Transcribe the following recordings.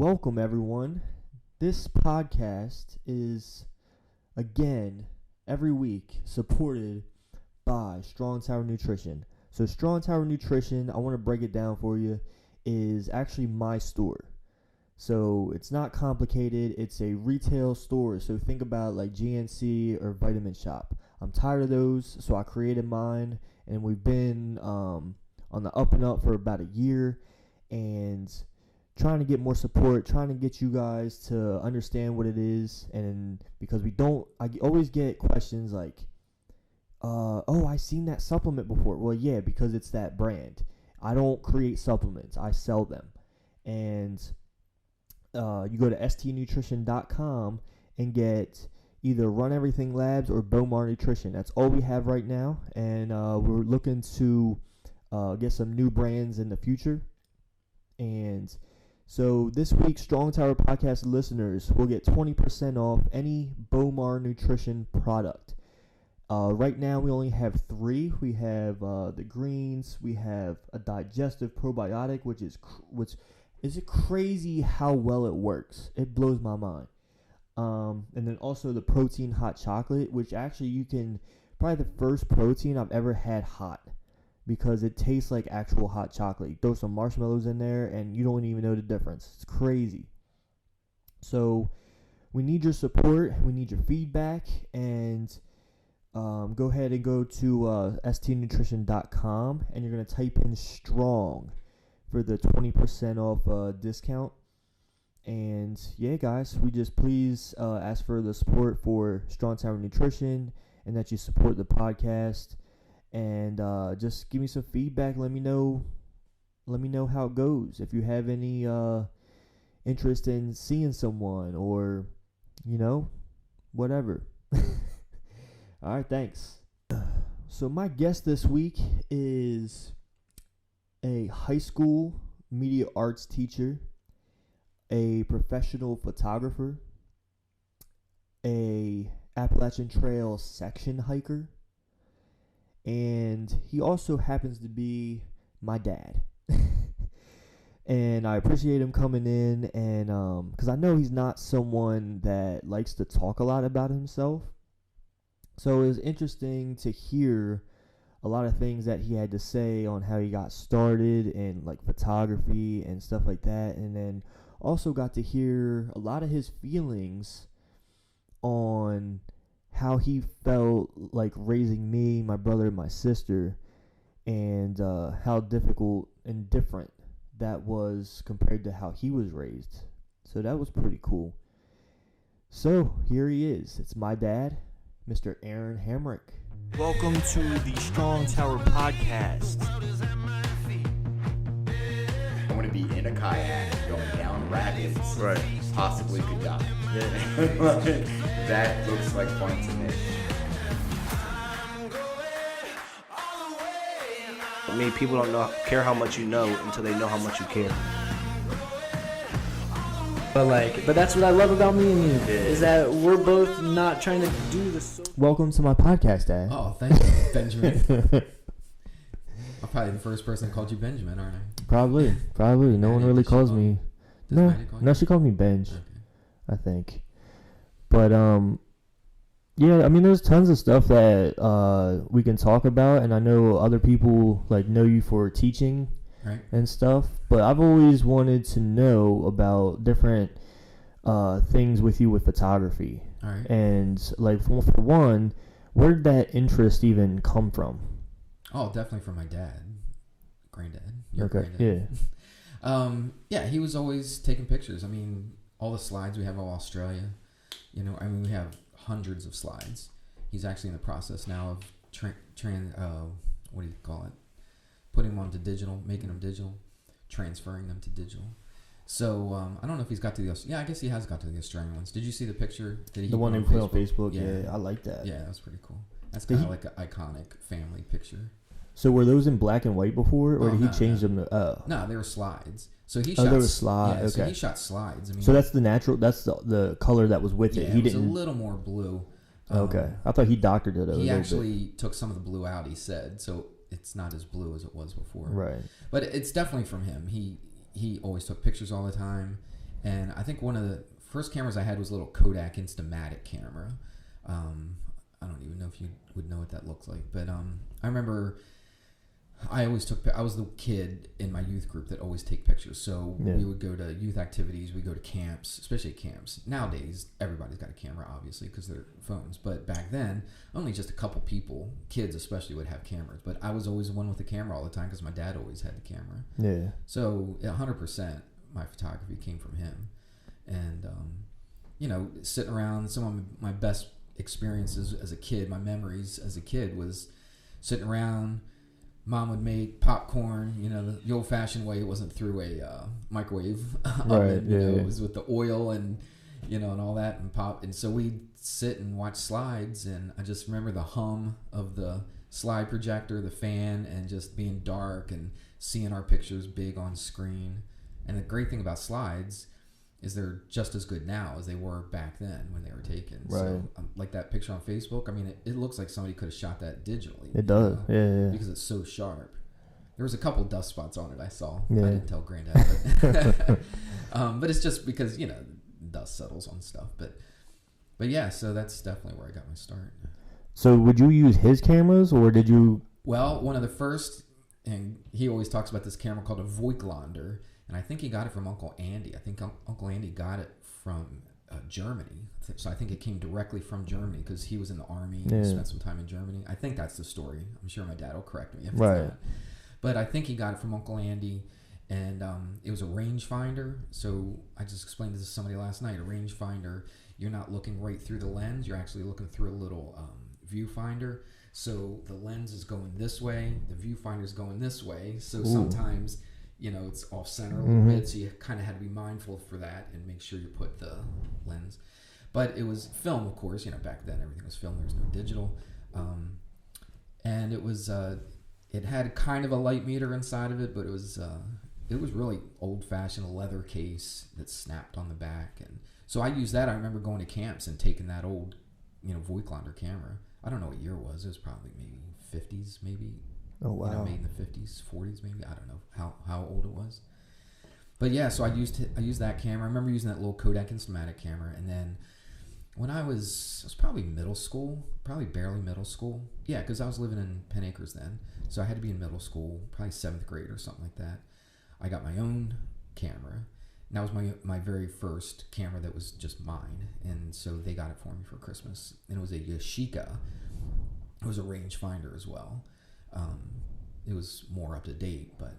Welcome, everyone. This podcast is, again, every week supported by Strong Tower Nutrition. So Strong Tower Nutrition, I want to break it down for you, is actually my store. So it's not complicated. It's a retail store. So think about like GNC or Vitamin Shop. I'm tired of those, so I created mine, and we've been on the up and up for about a year, and trying to get more support, trying to get you guys to understand what it is. And because I always get questions like, oh, I seen that supplement before. Well, yeah, because it's that brand. I don't create supplements, I sell them. And you go to stnutrition.com and get either Run Everything Labs or Bomar Nutrition. That's all we have right now, and we're looking to get some new brands in the future. And so this week, Strong Tower Podcast listeners will get 20% off any Bomar Nutrition product. Right now, we only have 3. We have the greens. We have a digestive probiotic, which is it crazy how well it works. It blows my mind. And then also the protein hot chocolate, which actually you can probably the first protein I've ever had hot, because it tastes like actual hot chocolate. You throw some marshmallows in there and you don't even know the difference. It's crazy. So we need your support. We need your feedback. And go ahead and go to stnutrition.com, and you're going to type in STRONG for the 20% off discount. And yeah, guys, we just please ask for the support for Strong Tower Nutrition, and that you support the podcast. And just give me some feedback. Let me know how it goes. If you have any interest in seeing someone, or whatever. All right, thanks. So my guest this week is a high school media arts teacher, a professional photographer, a Appalachian Trail section hiker, and he also happens to be my dad. And I appreciate him coming in, and because I know he's not someone that likes to talk a lot about himself. So it was interesting to hear a lot of things that he had to say on how he got started in like photography and stuff like that, and then also got to hear a lot of his feelings on how he felt like raising me, my brother, and my sister, and how difficult and different that was compared to how he was raised. So that was pretty cool. So here he is. It's my dad, Mr. Aaron Hamrick. Welcome to the Strong Tower Podcast. I want to be in a kayak going down rapids. Right. Possibly could die. Yeah. That looks like fun to me. I mean, people don't care how much you know until they know how much you care. But that's what I love about me and you, is that we're both not trying to do this. Welcome to my podcast, Dad. Oh, thank you, Benjamin. I'm probably the first person that called you Benjamin, aren't I? Probably. No one really calls me. No, she called me Benj. Okay. I think. But yeah, I mean, there's tons of stuff that we can talk about, and I know other people like know you for teaching, right, and stuff. But I've always wanted to know about different things with you with photography. All right. And like for one, where did that interest even come from? Oh, definitely from my dad, granddad. Your Okay. granddad. Yeah. Yeah, he was always taking pictures. I mean, all the slides we have of Australia, we have hundreds of slides. He's actually in the process now of what do you call it? Putting them onto digital, making them digital, transferring them to digital. So I don't know if he's got to the. Yeah, I guess he has got to the Australian ones. Did you see the picture? The one they put on Facebook. Yeah, I like that. Yeah, that was pretty cool. That's kind of like an iconic family picture. So were those in black and white before, or did he change them to? No, they were slides. So he shot. They were slides. Yeah, okay. So he shot slides. I mean, so that's the natural. That's the color that was with it. He didn't. A little more blue. Okay, I thought he doctored it. He actually took some of the blue out. He said so. It's not as blue as it was before. Right. But it's definitely from him. He always took pictures all the time, And I think one of the first cameras I had was a little Kodak Instamatic camera. I don't even know if you would know what that looks like, but I remember I was the kid in my youth group that always take pictures. So we would go to youth activities, we go to camps, especially camps. Nowadays, everybody's got a camera, obviously, because they're phones. But back then, only just a couple people, kids especially, would have cameras. But I was always the one with the camera all the time because my dad always had the camera. Yeah. So 100% my photography came from him. And, sitting around, some of my best experiences as a kid, my memories as a kid was sitting around. Mom would make popcorn, the old-fashioned way. It wasn't through a microwave oven. It was with the oil and all that and pop. And so we'd sit and watch slides, and I just remember the hum of the slide projector, the fan, and just being dark and seeing our pictures big on screen. And the great thing about slides is they're just as good now as they were back then when they were taken. Right. So, like that picture on Facebook, I mean, it looks like somebody could have shot that digitally. It does, yeah. Because it's so sharp. There was a couple dust spots on it I saw. Yeah. I didn't tell Granddad. But it's just because, dust settles on stuff. But yeah, so that's definitely where I got my start. So would you use his cameras, or did you... Well, one of the first, and he always talks about this camera called a Voigtlander. And I think he got it from Uncle Andy. I think Uncle Andy got it from Germany. So I think it came directly from Germany because he was in the army and spent some time in Germany. I think that's the story. I'm sure my dad will correct me if it's not. But I think he got it from Uncle Andy, and it was a rangefinder. So I just explained this to somebody last night. A rangefinder, you're not looking right through the lens. You're actually looking through a little viewfinder. So the lens is going this way. The viewfinder is going this way. So sometimes... it's off center a little bit, so you kind of had to be mindful for that and make sure you put the lens. But it was film, of course. Back then everything was film. There was no digital, and it was it had kind of a light meter inside of it, but it was really old-fashioned, leather case that snapped on the back, and so I used that. I remember going to camps and taking that old, Voigtlander camera. I don't know what year it was. It was probably maybe 50s, maybe. Oh, wow. Made in the 50s, 40s maybe. I don't know how old it was. But yeah, so I used that camera. I remember using that little Kodak Instamatic camera. And then when I was probably middle school, probably barely middle school. Yeah, because I was living in Penn Acres then. So I had to be in middle school, probably 7th grade or something like that. I got my own camera. And that was my very first camera that was just mine. And so they got it for me for Christmas. And it was a Yashica. It was a rangefinder as well. It was more up to date, but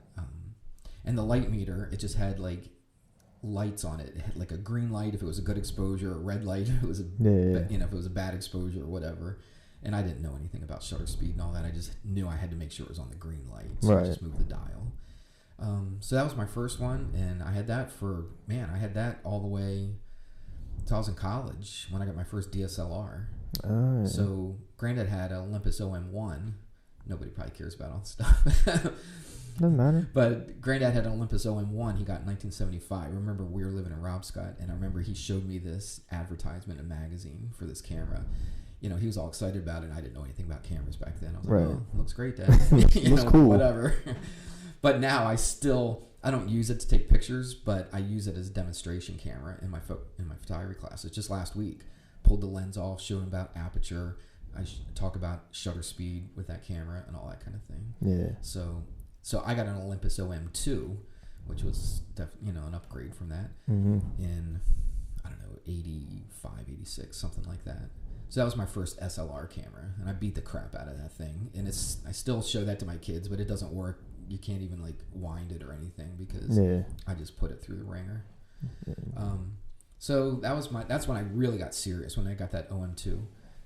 and the light meter, it just had like lights on it. It had like a green light if it was a good exposure, a red light if it was if it was a bad exposure or whatever. And I didn't know anything about shutter speed and all that. I just knew I had to make sure it was on the green light, so I just moved the dial. So that was my first one, and I had that all the way until I was in college when I got my first DSLR. Oh, yeah. So Granddad had an Olympus OM1. Nobody probably cares about all this stuff. Doesn't matter. But Granddad had an Olympus OM1 he got in 1975. I remember we were living in Robscott, and I remember he showed me this advertisement in a magazine for this camera. He was all excited about it, and I didn't know anything about cameras back then. I was like, oh, looks great, Dad. Looks cool. Whatever. But now I don't use it to take pictures, but I use it as a demonstration camera in my photography classes. Just last week, pulled the lens off, showed him about aperture. I talk about shutter speed with that camera and all that kind of thing. Yeah. So I got an Olympus OM2, which was an upgrade from that in, I don't know, 85, 86, something like that. So that was my first SLR camera, and I beat the crap out of that thing. And I still show that to my kids, but it doesn't work. You can't even like wind it or anything because I just put it through the ringer. Yeah. So that's when I really got serious, when I got that OM2.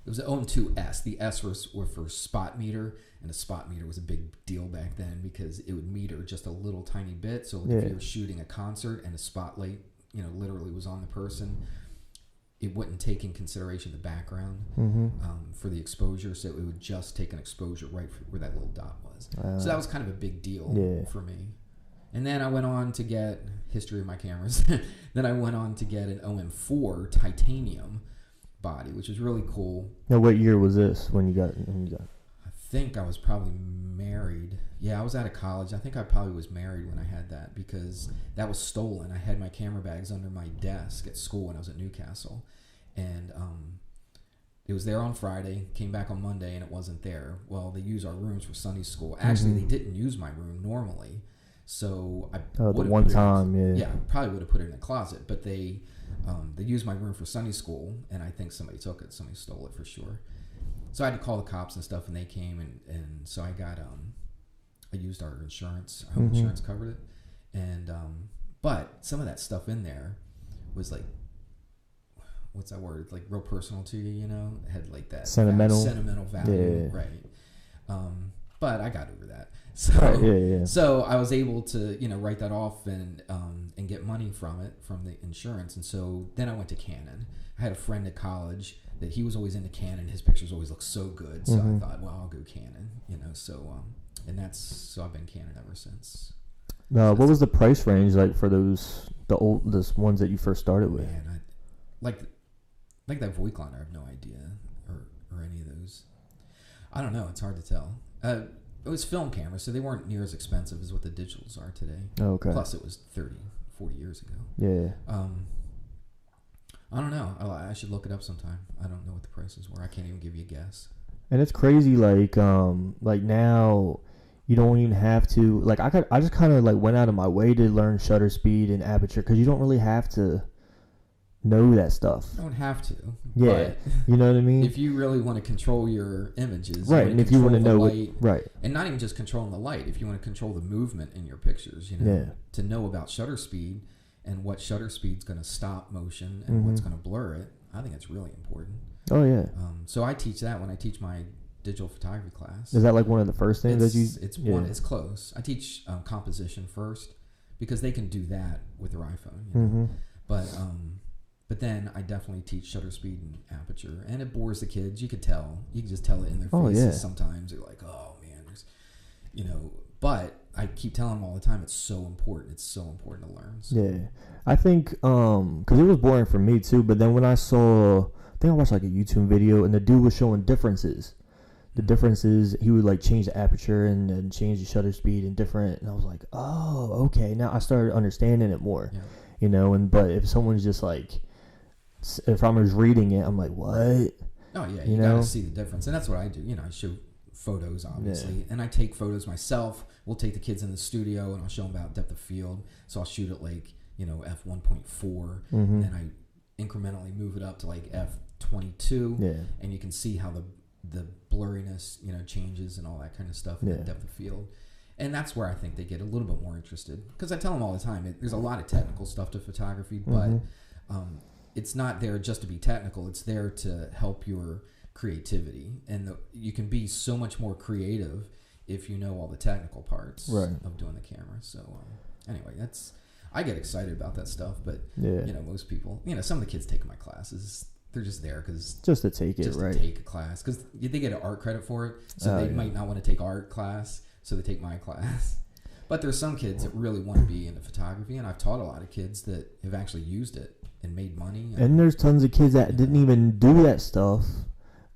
It was an OM2S. The S were for spot meter, and a spot meter was a big deal back then because it would meter just a little tiny bit. So if you were shooting a concert and a spotlight, literally was on the person, it wouldn't take in consideration the background for the exposure. So it would just take an exposure right where that little dot was. So that was kind of a big deal for me. And then I went on to get history of my cameras. Then I went on to get an OM4 titanium body, which is really cool. Now, what year was this when you got? I think I was probably married. Yeah, I was out of college. I think I probably was married when I had that because that was stolen. I had my camera bags under my desk at school when I was at Newcastle. And it was there on Friday, came back on Monday, and it wasn't there. Well, they use our rooms for Sunday school. Actually, they didn't use my room normally. So I the one time, yeah, probably would have put it in a closet. But they used my room for Sunday school, and I think somebody took it. Somebody stole it for sure. So I had to call the cops and stuff, and they came, and so I got I used our insurance. Home insurance covered it, and but some of that stuff in there was like, what's that word? Like real personal to you, you know? It had like that sentimental value, right? But I got over that. So so I was able to, you know, write that off and get money from it, from the insurance. And so then I went to Canon. I had a friend at college that he was always into Canon. His pictures always look so good. So I thought, well, I'll go Canon, you know. So so I've been Canon ever since. What was the price range like for the ones that you first started with? Man, like that Voigtlander, I have no idea, or any of those. I don't know. It's hard to tell. It was film cameras, so they weren't near as expensive as what the digitals are today. Oh, okay. Plus, it was 30, 40 years ago. Yeah. I don't know. I should look it up sometime. I don't know what the prices were. I can't even give you a guess. And it's crazy, like now, you don't even have to, like, I just kind of, like, went out of my way to learn shutter speed and aperture, because you don't really have to know that stuff. You don't have to. Yeah, you know what I mean? If you really want to control your images. Right, and if you want to know light, right. And not even just controlling the light, if you want to control the movement in your pictures, you know, to know about shutter speed and what shutter speed's going to stop motion and what's going to blur it, I think it's really important. Oh, yeah. So I teach that when I teach my digital photography class. Is that like one of the first things that you... It's close. I teach composition first because they can do that with their iPhone, you know? But then I definitely teach shutter speed and aperture, and it bores the kids. You could tell. You can just tell it in their faces sometimes. They're like, oh, man, there's, you know. But I keep telling them all the time, it's so important. It's so important to learn. So. Yeah. I think, because it was boring for me, too. But then when I watched like a YouTube video, and the dude was showing differences. The differences, he would like change the aperture and change the shutter speed and different. And I was like, oh, okay. Now I started understanding it more, you know. But if someone's just like, if I'm just reading it, I'm like, what? Oh, yeah. You got to see the difference. And that's what I do. You know, I shoot photos, obviously. And I take photos myself. We'll take the kids in the studio, and I'll show them about depth of field. So I'll shoot at, like, you know, f1.4. And then I incrementally move it up to, like, f22. Yeah. And you can see how the blurriness, you know, changes and all that kind of stuff in the depth of field. And that's where I think they get a little bit more interested. Because I tell them all the time, there's a lot of technical stuff to photography, but... it's not there just to be technical. It's there to help your creativity. And you can be so much more creative if you know all the technical parts of doing the camera. So anyway, I get excited about that stuff. But, you know, most people, you know, some of the kids taking my classes, they're just there because... Just to take it, right? To take a class. Because they get an art credit for it. So they might not want to take art class. So they take my class. But there's some kids that really want to be into photography. And I've taught a lot of kids that have actually used it and made money. And there's tons of kids that didn't even do that stuff.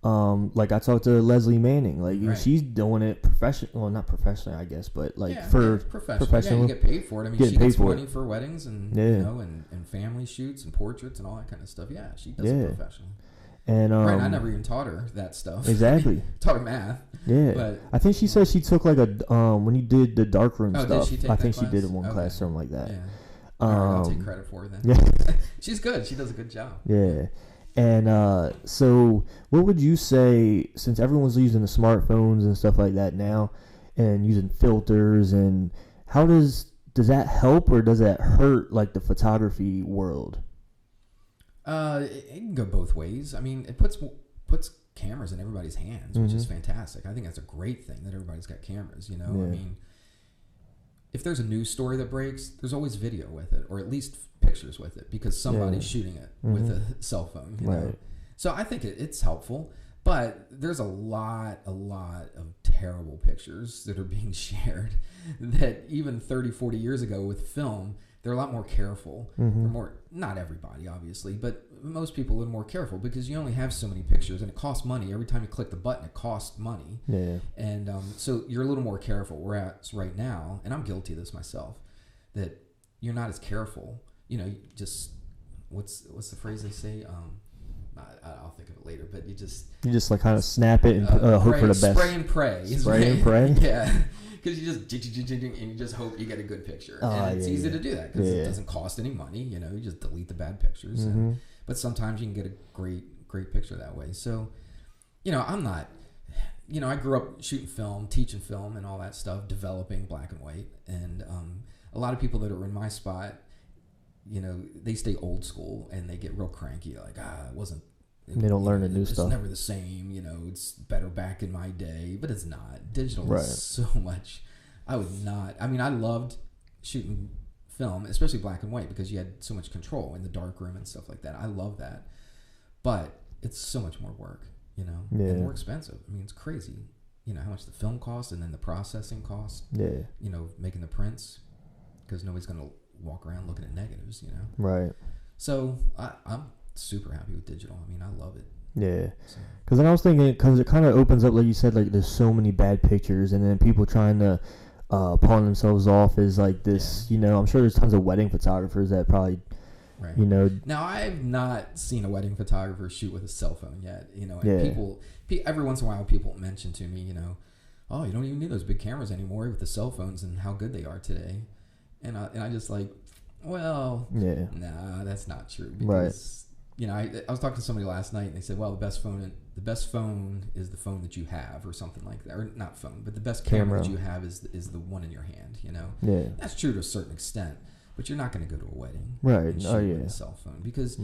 Like I talked to Leslie Manning, like she's doing it well, not professionally, I guess, but like professional. Yeah, you get paid for it. I mean, she gets money for weddings and you know, and family shoots and portraits and all that kind of stuff. Yeah, she does it professionally. And I never even taught her that stuff. Exactly. Taught her math. Yeah. But I think she said she took like a when you did the darkroom stuff. Did she take I think class? she did it one class, something like that. Yeah. I'll take credit for it then. Yeah. She's good. She does a good job. Yeah. And so what would you say, since everyone's using the smartphones and stuff like that now and using filters, and how does that help or does that hurt like the photography world? It can go both ways. I mean, it puts cameras in everybody's hands, which is fantastic. I think that's a great thing that everybody's got cameras, you know? I mean, if there's a news story that breaks, there's always video with it, or at least pictures with it, because somebody's shooting it with a cell phone, you know? So I think it's helpful, but there's a lot of terrible pictures that are being shared that even 30, 40 years ago with film they're a lot more careful. Mm-hmm. They're more, not everybody obviously, but most people are more careful because you only have so many pictures and it costs money. Every time you click the button, it costs money. Yeah. And so you're a little more careful. Whereas right now, and I'm guilty of this myself, that you're not as careful. You know, you just what's the phrase they say? I'll think of it later. But you just like kind of snap it and hope for the best. Spray and pray. Spray and pray. Yeah, because you just hope you get a good picture. And it's easy to do that because it doesn't cost any money. You know, you just delete the bad pictures. Mm-hmm. But sometimes you can get a great picture that way. So, you know, I'm not. You know, I grew up shooting film, teaching film, and all that stuff, developing black and white. And a lot of people that are in my spot, you know, they stay old school and they get real cranky. Like, it wasn't. They don't learn the new stuff. It's never the same. You know, it's better back in my day, but it's not. Digital is so much. I mean, I loved shooting film, especially black and white, because you had so much control in the dark room and stuff like that. I love that. But it's so much more work, you know, and more expensive. I mean, it's crazy. You know, how much the film costs and then the processing costs. Yeah. You know, making the prints, because nobody's going to walk around looking at negatives, you know. Right. So I'm super happy with digital. I mean, I love it. Yeah. Because then I was thinking, because it kind of opens up, like you said, like there's so many bad pictures, and then people trying to pawn themselves off as like this, you know, I'm sure there's tons of wedding photographers that probably, you know. Now, I've not seen a wedding photographer shoot with a cell phone yet, you know, and people, every once in a while, people mention to me, you know, oh, you don't even need those big cameras anymore with the cell phones and how good they are today. And I just like, well, nah, that's not true. Because, you know, I was talking to somebody last night and they said, well, the best phone is the phone that you have, or something like that. Or not phone, but the best camera that you have is the one in your hand, you know? Yeah. That's true to a certain extent, but you're not going to go to a wedding. And shoot with a cell phone because,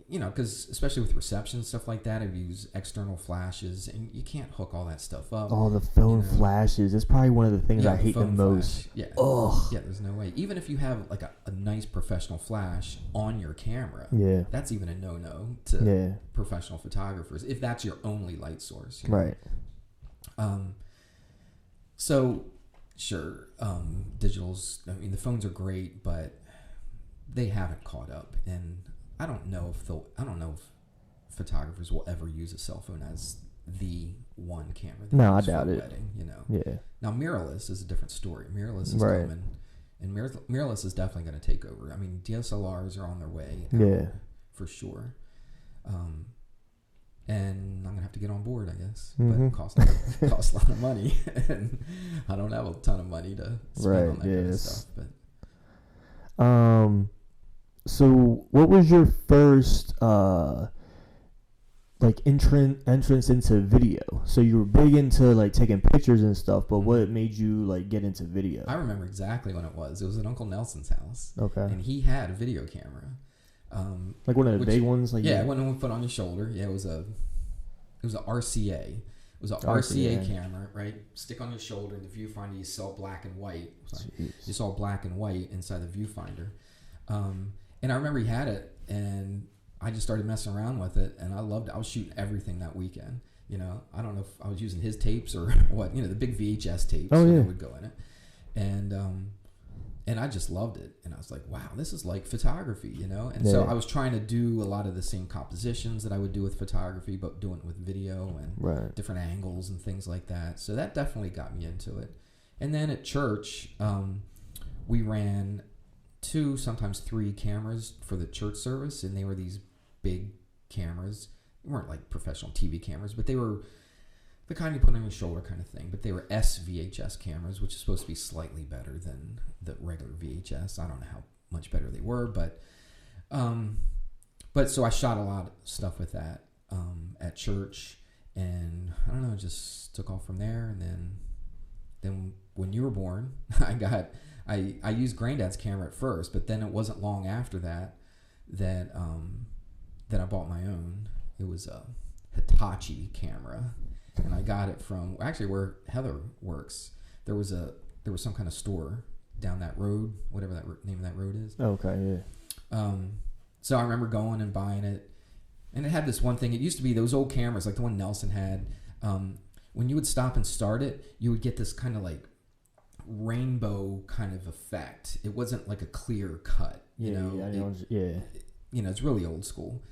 you know, because especially with reception and stuff like that, I use external flashes, and you can't hook all that stuff up. Oh, the phone flashes. It's probably one of the things I hate the most. Yeah. Oh. Yeah, there's no way. Even if you have like a nice professional flash on your camera, that's even a no-no to professional photographers, if that's your only light source. You know? Right. So, sure, digital's, I mean, the phones are great, but they haven't caught up, and I don't know if photographers will ever use a cell phone as the one camera. No, I doubt it. Wedding, you know. Yeah. Now mirrorless is a different story. Mirrorless is coming, and mirrorless is definitely going to take over. I mean, DSLRs are on their way. For sure. And I'm gonna have to get on board, I guess. But it costs a lot of money, and I don't have a ton of money to spend on that kind of stuff. But so what was your first like entrance into video? So you were big into like taking pictures and stuff, but what made you like get into video? I remember exactly when it was. It was at Uncle Nelson's house. Okay. And he had a video camera. Like one of the big ones, like one we put on your shoulder. Yeah, it was a RCA. It was a RCA camera, right? Stick on your shoulder in the viewfinder. You saw black and white. You saw black and white inside the viewfinder. And I remember he had it, and I just started messing around with it, and I loved it. I was shooting everything that weekend. You know, I don't know if I was using his tapes or what. You know, the big VHS tapes that would go in it, and I just loved it. And I was like, wow, this is like photography, you know? And so I was trying to do a lot of the same compositions that I would do with photography, but doing it with video and different angles and things like that. So that definitely got me into it. And then at church, we ran 2, sometimes 3 cameras for the church service, and they were these big cameras. They weren't like professional TV cameras, but they were the kind you put on your shoulder kind of thing. But they were SVHS cameras, which is supposed to be slightly better than the regular VHS. I don't know how much better they were, but so I shot a lot of stuff with that at church, and I don't know, just took off from there. And then when you were born, I used Granddad's camera at first, but then it wasn't long after that I bought my own. It was a Hitachi camera, and I got it from actually where Heather works. There was some kind of store down that road, whatever that name of that road is. Okay, yeah. So I remember going and buying it, and it had this one thing. It used to be those old cameras, like the one Nelson had. When you would stop and start it, you would get this kind of like rainbow kind of effect. It wasn't like a clear cut, you know. It's really old school.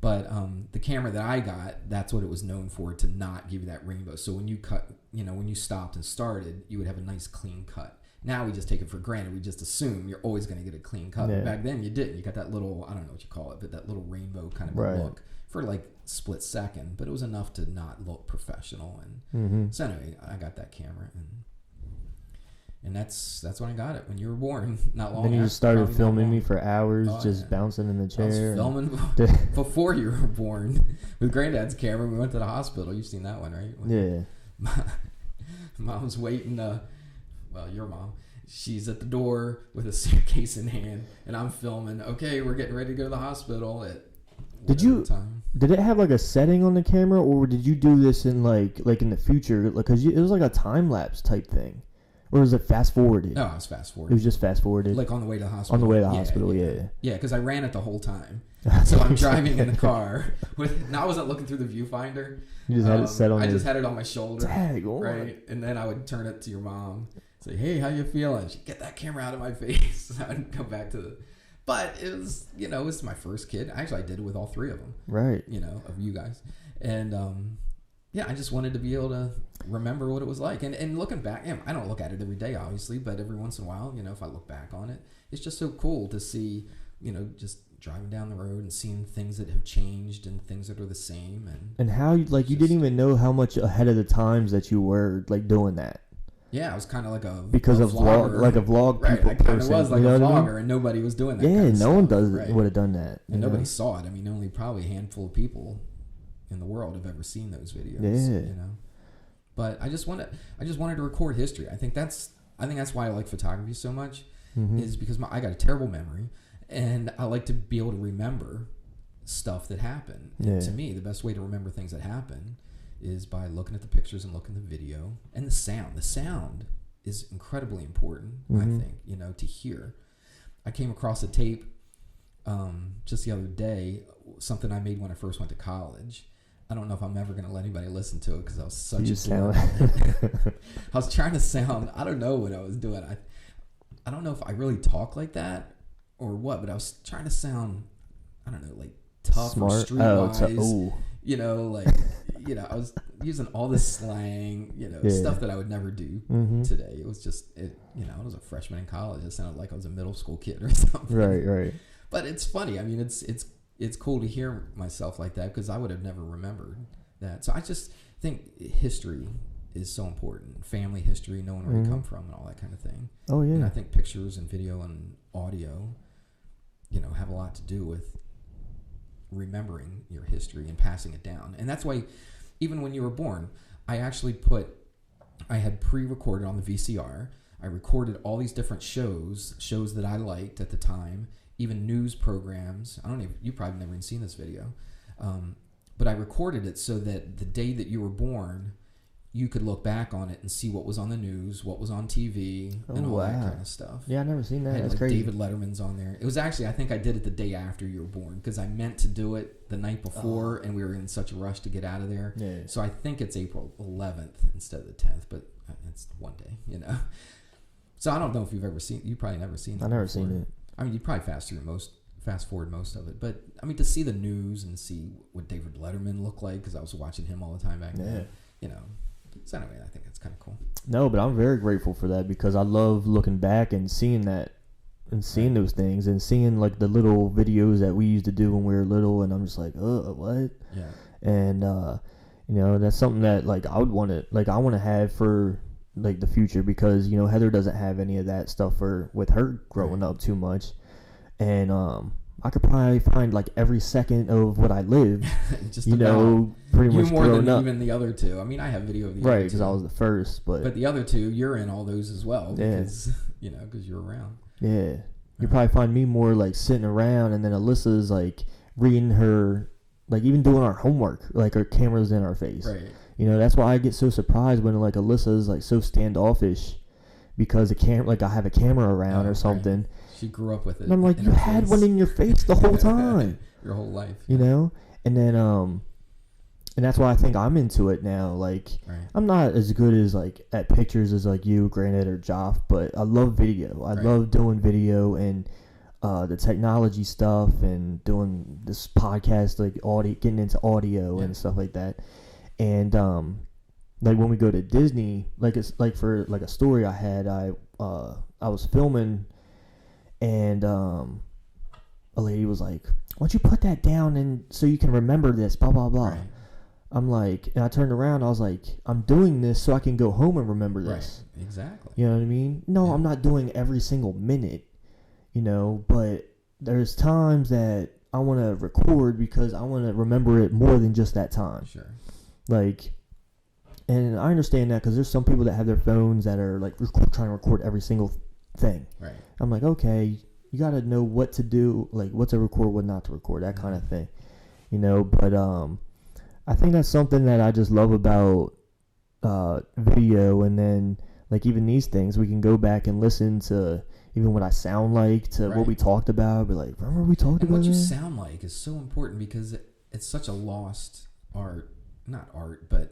But the camera that I got, that's what it was known for, to not give you that rainbow. So when you cut, when you stopped and started, you would have a nice clean cut. Now we just take it for granted. We just assume you're always going to get a clean cut. Yeah. But back then you didn't. You got that little, I don't know what you call it, but that little rainbow kind of look for like split second. But it was enough to not look professional. And so anyway, I got that camera, and that's when I got it, when you were born, not long. Then you just started filming me for hours, bouncing in the chair. I was filming before you were born with Granddad's camera. We went to the hospital. You've seen that one, right? Yeah. Mom's waiting. Your mom. She's at the door with a suitcase in hand, and I'm filming. Okay, we're getting ready to go to the hospital at. Did it have like a setting on the camera, or did you do this in like in the future? Because it was like a time lapse type thing. Or was it fast forwarded? No, it was fast forwarded. It was just fast forwarded? Like on the way to the hospital. On the way to the hospital, yeah. Yeah, because I ran it the whole time. So I'm driving in the car. I wasn't looking through the viewfinder. You just had it set on I just had it on my shoulder. Tag on. Right? And then I would turn it to your mom. Say, hey, how you feeling? She'd get that camera out of my face. I'd go back to the... But it was, it was my first kid. Actually, I did it with all three of them. Right. Of you guys. And... I just wanted to be able to remember what it was like. And looking back, I don't look at it every day, obviously, but every once in a while, if I look back on it, it's just so cool to see, just driving down the road and seeing things that have changed and things that are the same. And how, you didn't even know how much ahead of the times that you were, doing that. Yeah, I was kind of like a vlogger. Like a vlog right, people I kind of person, was like a vlogger, and nobody was doing that. Yeah, no one right. would have done that. And nobody saw it. I mean, only probably a handful of people in the world have ever seen those videos. Yeah. But I just wanted to record history. I think that's why I like photography so much, is because I got a terrible memory, and I like to be able to remember stuff that happened. Yeah. And to me, the best way to remember things that happen is by looking at the pictures and looking at the video and the sound. The sound is incredibly important, I think, to hear. I came across a tape just the other day, something I made when I first went to college. I don't know if I'm ever going to let anybody listen to it because I was such a I was trying to sound, I don't know what I was doing. I don't know if I really talk like that or what, but I was trying to sound, I don't know, like tough, smart, or streetwise. I was using all this slang, stuff that I would never do today. It was just, I was a freshman in college. It sounded like I was a middle school kid or something. Right. But it's funny. I mean, it's cool to hear myself like that because I would have never remembered that. So I just think history is so important. Family history, knowing where you come from and all that kind of thing. Oh, yeah. And I think pictures and video and audio, have a lot to do with remembering your history and passing it down. And that's why even when you were born, I had pre-recorded on the VCR. I recorded all these different shows that I liked at the time, even news programs. You probably never even seen this video. But I recorded it so that the day that you were born, you could look back on it and see what was on the news, what was on TV, and all that kind of stuff. Yeah, I've never seen that. That's crazy. crazy. David Letterman's on there. It was actually, I think I did it the day after you were born because I meant to do it the night before, and we were in such a rush to get out of there. Yeah. So I think it's April 11th instead of the 10th, but it's one day, So I don't know if you've ever seen. You probably never seen it. I've never seen it. I mean, you probably fast forward most of it, but I mean, to see the news and see what David Letterman looked like because I was watching him all the time back then. So anyway, I think that's kind of cool. No, but I'm very grateful for that because I love looking back and seeing that and seeing those things and seeing like the little videos that we used to do when we were little, and I'm just like, what? Yeah. And that's something that like I want to have for like the future because Heather doesn't have any of that stuff with her growing up too much, and I could probably find like every second of what I lived, just pretty much more growing than up. even the other two. I mean, I have video of the right other two. because I was the first, but the other two, you're in all those as well because because you're around. Yeah, you probably find me more like sitting around, and then Alyssa's like reading her, like even doing our homework, like her camera's in our face. Right. That's why I get so surprised when like Alyssa's like so standoffish because I have a camera around or something. Right. She grew up with it. And I'm like, you had one in your face the whole time. Your whole life. And then and that's why I think I'm into it now. Like, Right. I'm not as good as like at pictures as like you, Granite, or Joff, but I love video. I Right. love doing video and the technology stuff and doing this podcast, like audio, getting into audio Yeah. and stuff like that. And like when we go to Disney, like it's like for like a story I had, I was filming, and a lady was like, "Why don't you put that down and so you can remember this?" Blah blah blah. Right. I'm like, and I turned around. I was like, I'm doing this so I can go home and remember this. Right. Exactly. You know what I mean? No, Yeah. I'm not doing every single minute. You know, but there's times that I want to record because I want to remember it more than just that time. Sure. Like, and I understand that because there's some people that have their phones that are like trying to record every single thing. Right. I'm like, okay, you got to know what to do, like what to record, what not to record, that kind of thing. You know, but I think that's something that I just love about video, and then like even these things, we can go back and listen to even what I sound like, to what Right. we talked about. Be like, remember we talked And about what you that? sound like is so important because it's such a lost art. Not art, but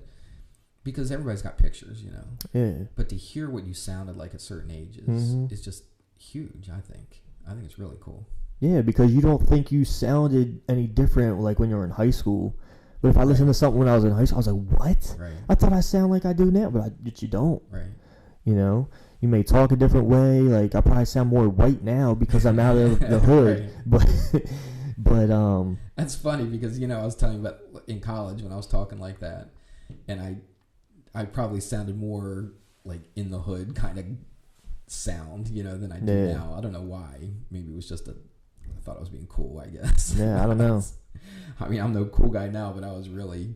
because everybody's got pictures, you know. Yeah. But to hear what you sounded like at certain ages Mhm. is just huge, I think. I think it's really cool. Yeah, because you don't think you sounded any different like when you were in high school. But if I listened to something when I was in high school, I was like, what? Right. I thought I sound like I do now, but you don't. Right. You know, you may talk a different way. Like I probably sound more white now because I'm out of the hood. Right. But That's funny because, you know, I was telling you about in college when I was talking like that, and I probably sounded more like in the hood kind of sound, you know, than I do Yeah. now. I don't know why. Maybe it was just I thought I was being cool, I guess. Yeah, I don't know. I mean, I'm no cool guy now, but I was really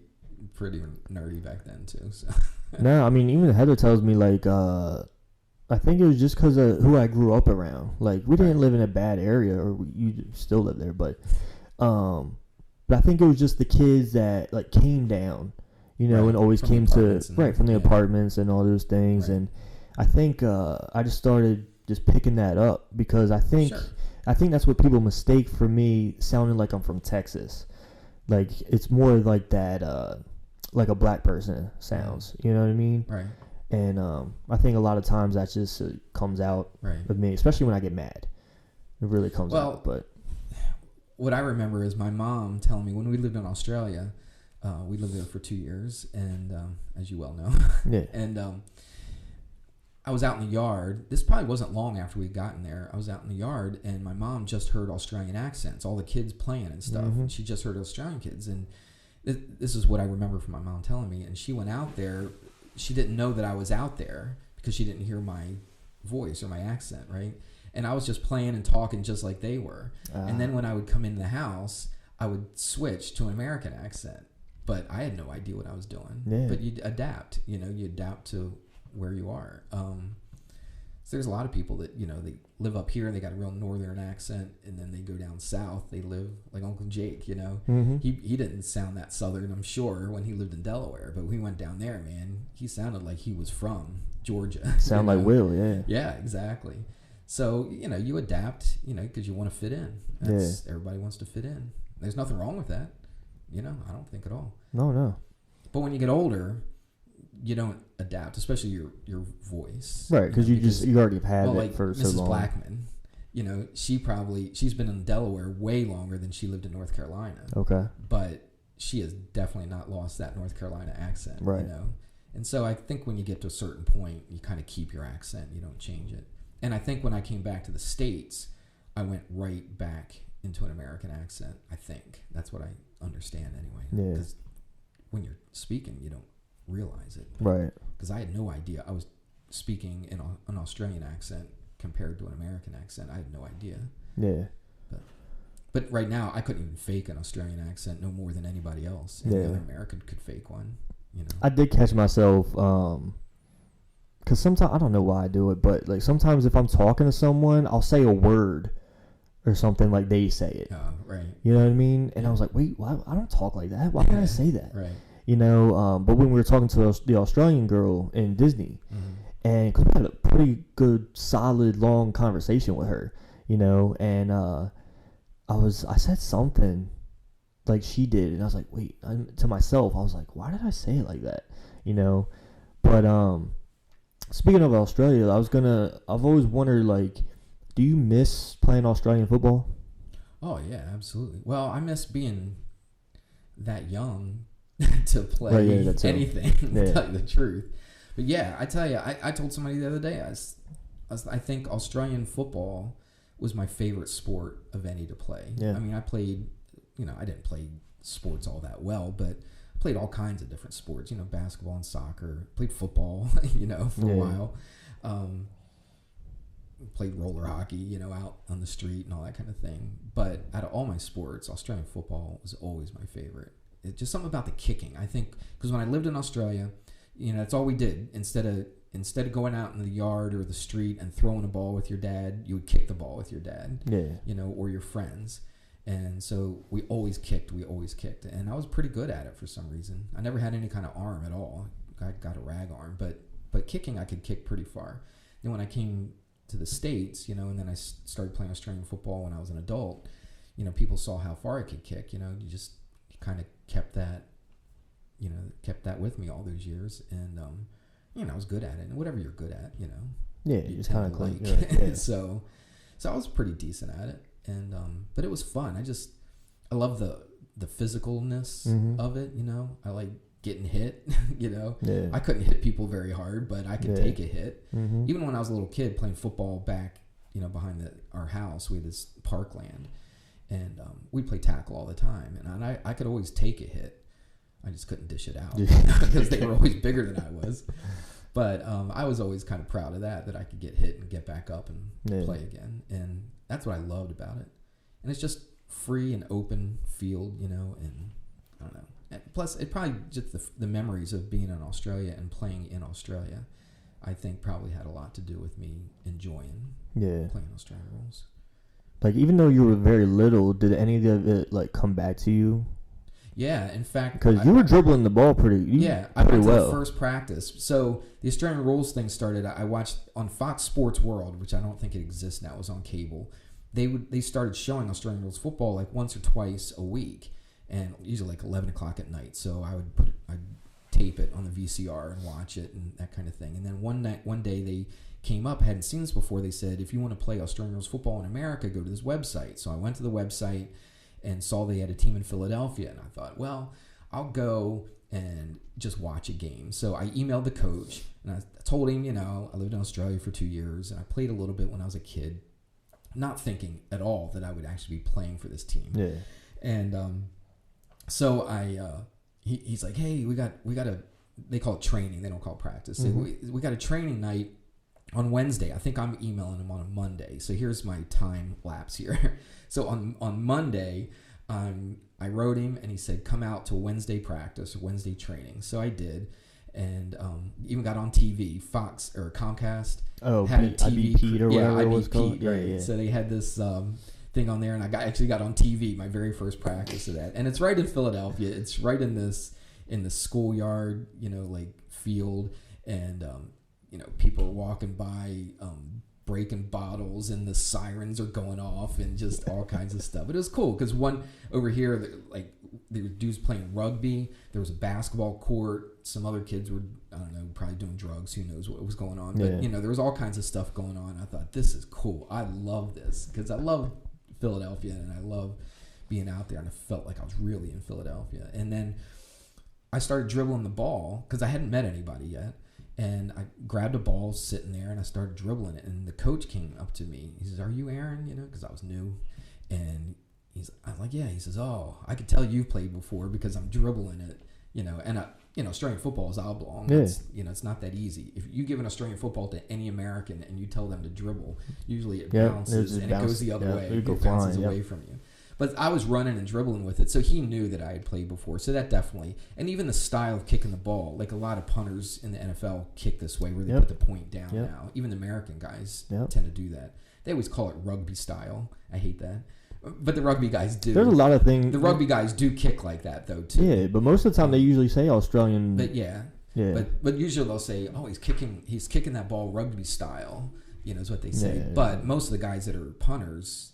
pretty nerdy back then too. So. no, I mean, even Heather tells me like I think it was just because of who I grew up around. Like we didn't Right. live in a bad area, or you still live there, but I think it was just the kids that like came down, you know, Right. and always From the came to apartments and from the yeah. apartments and all those things. Right. And I think I just started just picking that up because I think Sure. that's what people mistake for me sounding like I'm from Texas. Like it's more like that like a black person sounds, you know what I mean? Right. And I think a lot of times that just comes out Right. of me, especially when I get mad. It really comes out. But what I remember is my mom telling me when we lived in Australia, we lived there for 2 years, and as you well know, yeah, and I was out in the yard. This probably wasn't long after we'd gotten there. I was out in the yard, and my mom just heard Australian accents, all the kids playing and stuff, and she just heard Australian kids. And this is what I remember from my mom telling me. And she went out there. She didn't know that I was out there because she didn't hear my voice or my accent, right? And I was just playing and talking just like they were. And then when I would come in the house, I would switch to an American accent. But I had no idea what I was doing. Yeah. But you adapt, you know, you adapt to where you are. So there's a lot of people that, you know, they live up here and they got a real northern accent, and then they go down south, they live like Uncle Jake, you know. He didn't sound that southern, I'm sure, when he lived in Delaware, but when he went down there, man, he sounded like he was from Georgia. sound like Will, yeah. Yeah, exactly. So, you know, you adapt, you know, because you want to fit in. Everybody wants to fit in. There's nothing wrong with that, you know, I don't think at all. No. But when you get older, you don't adapt, especially your voice. Right, because you already have had it like for Mrs. so long. Blackman, you know, she's been in Delaware way longer than she lived in North Carolina. Okay. But she has definitely not lost that North Carolina accent, Right. you know. And so I think when you get to a certain point, you kind of keep your accent, you don't change it. And I think when I came back to the States, I went right back into an American accent. I think that's what I understand anyway. Yeah. Because when you're speaking, you don't realize it. Right. Because I had no idea. I was speaking in an Australian accent compared to an American accent. I had no idea. Yeah. But right now, I couldn't even fake an Australian accent no more than anybody else. Any Yeah. other American could fake one, you know. I did catch myself, because sometimes, I don't know why I do it, but like sometimes if I'm talking to someone, I'll say a word or something like they say it. Right. You know what I mean? And I was like, wait, why? I don't talk like that. Why would I say that? Right. You know, but when we were talking to the Australian girl in Disney, and cause we had a pretty good, solid, long conversation with her, you know, and I said something, like she did, and I was like, wait, to myself, I was like, why did I say it like that? But speaking of Australia, I've always wondered, like, do you miss playing Australian football? Oh yeah, absolutely. Well, I miss being that young to play anything. To tell you the truth, but yeah, I tell you, I told somebody the other day, I think Australian football was my favorite sport of any to play. Yeah. I mean, I played, I didn't play sports all that well, but I played all kinds of different sports. Basketball and soccer. Played football. For a while. Played roller hockey, out on the street and all that kind of thing. But out of all my sports, Australian football was always my favorite. It's just something about the kicking. I think because when I lived in Australia, that's all we did. Instead of going out in the yard or the street and throwing a ball with your dad, you would kick the ball with your dad. Yeah. Or your friends. And so we always kicked. And I was pretty good at it for some reason. I never had any kind of arm at all. I got a rag arm, but kicking I could kick pretty far. Then when I came to the States, and then I started playing Australian football when I was an adult, people saw how far I could kick, you kind of kept that with me all those years. And, I was good at it. And whatever you're good at, Yeah, you it's kind of like. Right, yeah. So I was pretty decent at it. And, but it was fun. I love the physicalness of it, I like getting hit, Yeah. I couldn't hit people very hard, but I could take a hit. Mm-hmm. Even when I was a little kid playing football back, behind our house, we had this parkland, and we'd play tackle all the time, and I could always take a hit. I just couldn't dish it out because they were always bigger than I was. But I was always kind of proud of that I could get hit and get back up and play again, and that's what I loved about it. And it's just free and open field, and I don't know. And plus, it probably just the memories of being in Australia and playing in Australia, I think probably had a lot to do with me enjoying playing Australian rules. Like, even though you were very little, did any of it, like, come back to you? Yeah, in fact... Because you were dribbling the ball pretty I went to the first practice. So, the Australian rules thing started, I watched on Fox Sports World, which I don't think it exists now, it was on cable. They started showing Australian rules football, like, once or twice a week. And usually like 11 o'clock at night. So I'd tape it on the VCR and watch it and that kind of thing. And then one day they came up, I hadn't seen this before. They said, if you want to play Australian rules football in America, go to this website. So I went to the website and saw they had a team in Philadelphia. And I thought, well, I'll go and just watch a game. So I emailed the coach and I told him, I lived in Australia for 2 years and I played a little bit when I was a kid, not thinking at all that I would actually be playing for this team. Yeah. And, so he's like, hey, we got they call it training. They don't call it practice. Mm-hmm. We got a training night on Wednesday. I think I'm emailing him on a Monday. So here's my time lapse here. So on Monday, I wrote him and he said, come out to Wednesday practice or Wednesday training. So I did. And even got on TV. Fox or Comcast had a TV. IBP or whatever it was IBP, called. right. Yeah. So they had this... thing on there, and I actually got on TV my very first practice of that, and it's right in Philadelphia. It's right in the schoolyard, like field, and people are walking by, breaking bottles, and the sirens are going off, and just all kinds of stuff. But it was cool because one over here, like there were dudes playing rugby. There was a basketball court. Some other kids were, I don't know, probably doing drugs. Who knows what was going on? But there was all kinds of stuff going on. I thought, this is cool. I love this because I love Philadelphia and I love being out there, and I felt like I was really in Philadelphia. And then I started dribbling the ball because I hadn't met anybody yet, and I grabbed a ball sitting there and I started dribbling it, and the coach came up to me. He says, are you Aaron? Because I was new, and I was like, yeah. He says, oh, I could tell you've played before because I'm dribbling it, and Australian football is oblong. Yeah. It's not that easy. If you give an Australian football to any American and you tell them to dribble, usually it bounces and it goes the other way. It bounces away from you. But I was running and dribbling with it, so he knew that I had played before. So that definitely, and even the style of kicking the ball, like a lot of punters in the NFL kick this way where they put the point down now. Even the American guys tend to do that. They always call it rugby style. I hate that. But the rugby guys do. There's a lot of things. The rugby guys do kick like that, though, too. Yeah, but most of the time they usually say Australian. But But usually they'll say, oh, he's kicking that ball rugby style, is what they say. Yeah. But most of the guys that are punters,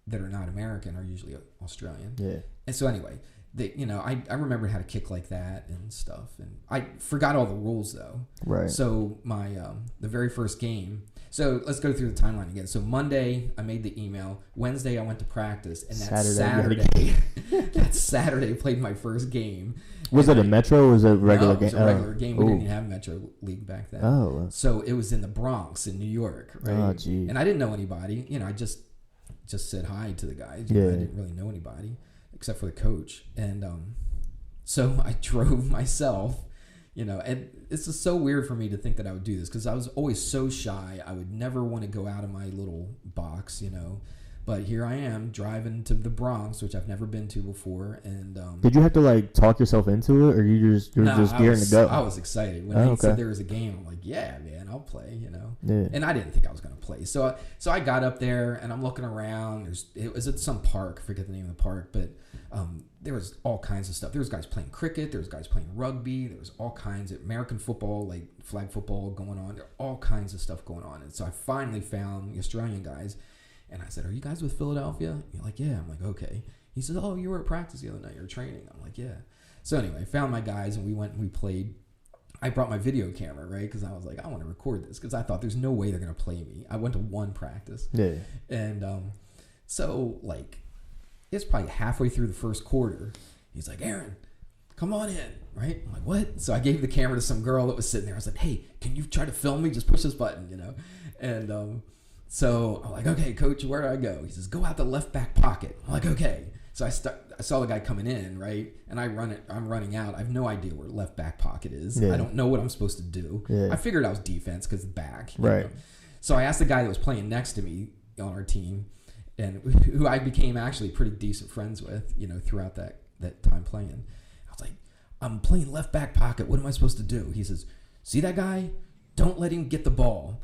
that are not American are usually Australian. Yeah. And so anyway, I remember how to kick like that and stuff, and I forgot all the rules though. Right. So my the very first game. So let's go through the timeline again. So Monday I made the email. Wednesday I went to practice, and that Saturday I played my first game. Was it a Metro or was it a regular game? It was a regular game. We didn't even have Metro League back then. Oh. So it was in the Bronx in New York, right? Oh, gee. And I didn't know anybody. I just said hi to the guys. I didn't really know anybody except for the coach. And so I drove myself, and it's just so weird for me to think that I would do this because I was always so shy. I would never want to go out of my little box, But here I am driving to the Bronx, which I've never been to before. And did you have to talk yourself into it, or you just gearing to go? I was excited when he said there was a game. I'm like, yeah, man, I'll play. Yeah. And I didn't think I was going to play. So I got up there and I'm looking around. It was at some park. I forget the name of the park, but there was all kinds of stuff. There was guys playing cricket. There was guys playing rugby. There was all kinds of American football, like flag football going on. There were all kinds of stuff going on. And so I finally found the Australian guys. And I said, are you guys with Philadelphia? And you're like, yeah. I'm like, okay. He says, oh, you were at practice the other night. You were training. I'm like, yeah. So anyway, I found my guys and we went and we played. I brought my video camera, right? Because I was like, I want to record this because I thought there's no way they're going to play me. I went to one practice. Yeah. And so it's probably halfway through the first quarter. He's like, Aaron, come on in, right? I'm like, what? So I gave the camera to some girl that was sitting there. I was like, hey, can you try to film me? Just push this button, And so I'm like, okay, coach, where do I go? He says, go out the left back pocket. I'm like, okay. So I saw the guy coming in, right? And I'm running out. I have no idea where left back pocket is. Yeah. I don't know what I'm supposed to do. Yeah. I figured I was defense because back. Right. So I asked the guy that was playing next to me on our team, and who I became actually pretty decent friends with, throughout that time playing. I was like, I'm playing left back pocket. What am I supposed to do? He says, see that guy? Don't let him get the ball.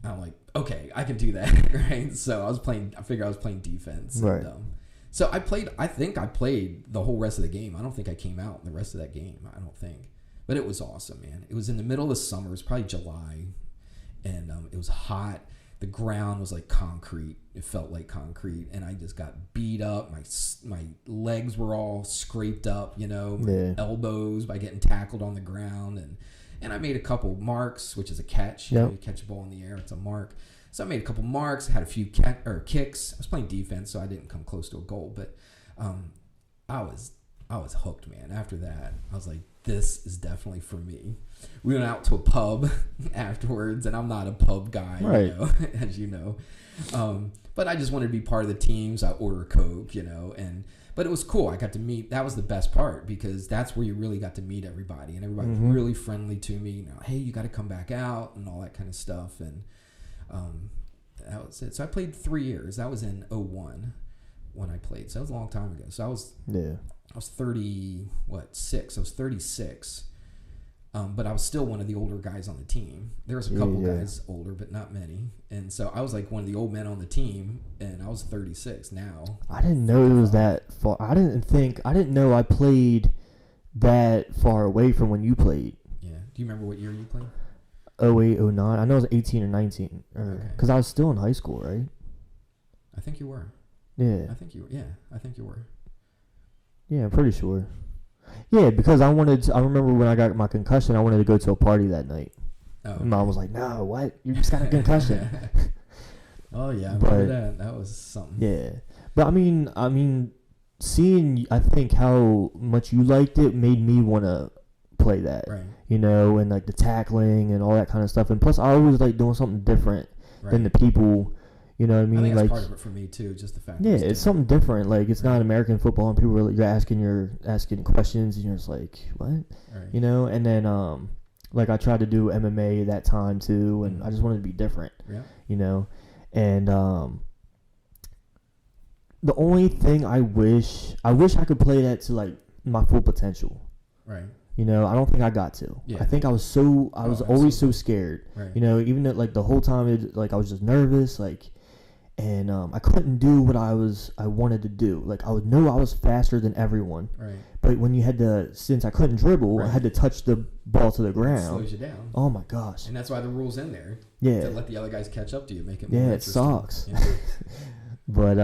I'm like, okay, I can do that, right? So I figured I was playing defense. Right. And, so I think I played the whole rest of the game. I don't think I came out in the rest of that game. I don't think. But it was awesome, man. It was in the middle of the summer. It was probably July. And it was hot. The ground was like concrete. It felt like concrete. And I just got beat up. My legs were all scraped up, my elbows by getting tackled on the ground. And I made a couple marks, which is a catch. Yep. You catch a ball in the air, it's a mark. So I made a couple marks, had a few kicks. I was playing defense, so I didn't come close to a goal. But I was hooked, man. After that, I was like, this is definitely for me. We went out to a pub afterwards, and I'm not a pub guy, right. As you know. But I just wanted to be part of the team, so I order a Coke, But it was cool. I got to meet. That was the best part because that's where you really got to meet everybody, and everybody was really friendly to me. Hey, you got to come back out and all that kind of stuff. And that was it. So I played 3 years. That was in 2001 when I played. So that was a long time ago. So I was 36. I was 36. But I was still one of the older guys on the team. There was a couple guys older, but not many. And so I was like one of the old men on the team, and I was 36 now. I didn't know it was that far. I didn't know I played that far away from when you played. Yeah. Do you remember what year you played? 08, 09. I know it was 18 or 19. Because I was still in high school, right? I think you were. Yeah. I think you were. Yeah, I'm pretty sure. Yeah, because I remember when I got my concussion, I wanted to go to a party that night. Oh, okay. Mom was like, no, what? You just got a concussion. Oh, yeah, I remember that. That was something. Yeah. But, I mean, seeing, I think, how much you liked it made me want to play that. Right. And, the tackling and all that kind of stuff. And plus, I always like doing something different than the people. You know what I mean? I think that's part of it for me too, just the fact. Yeah, it's something different. Like it's not American football, and people you're asking questions, and you're just like, what? Right. And then I tried to do MMA that time too, and I just wanted to be different. Yeah. And the only thing I wish I could play that to my full potential. Right. I don't think I got to. Yeah. I think I was always so scared. Right. Even though, the whole time I was just nervous, and I couldn't do what I wanted to do. I would know I was faster than everyone. Right. But when since I couldn't dribble, I had to touch the ball to the ground. It slows you down. Oh my gosh. And that's why the rule's in there. Yeah. To let the other guys catch up to you, make it more it interesting. sucks. But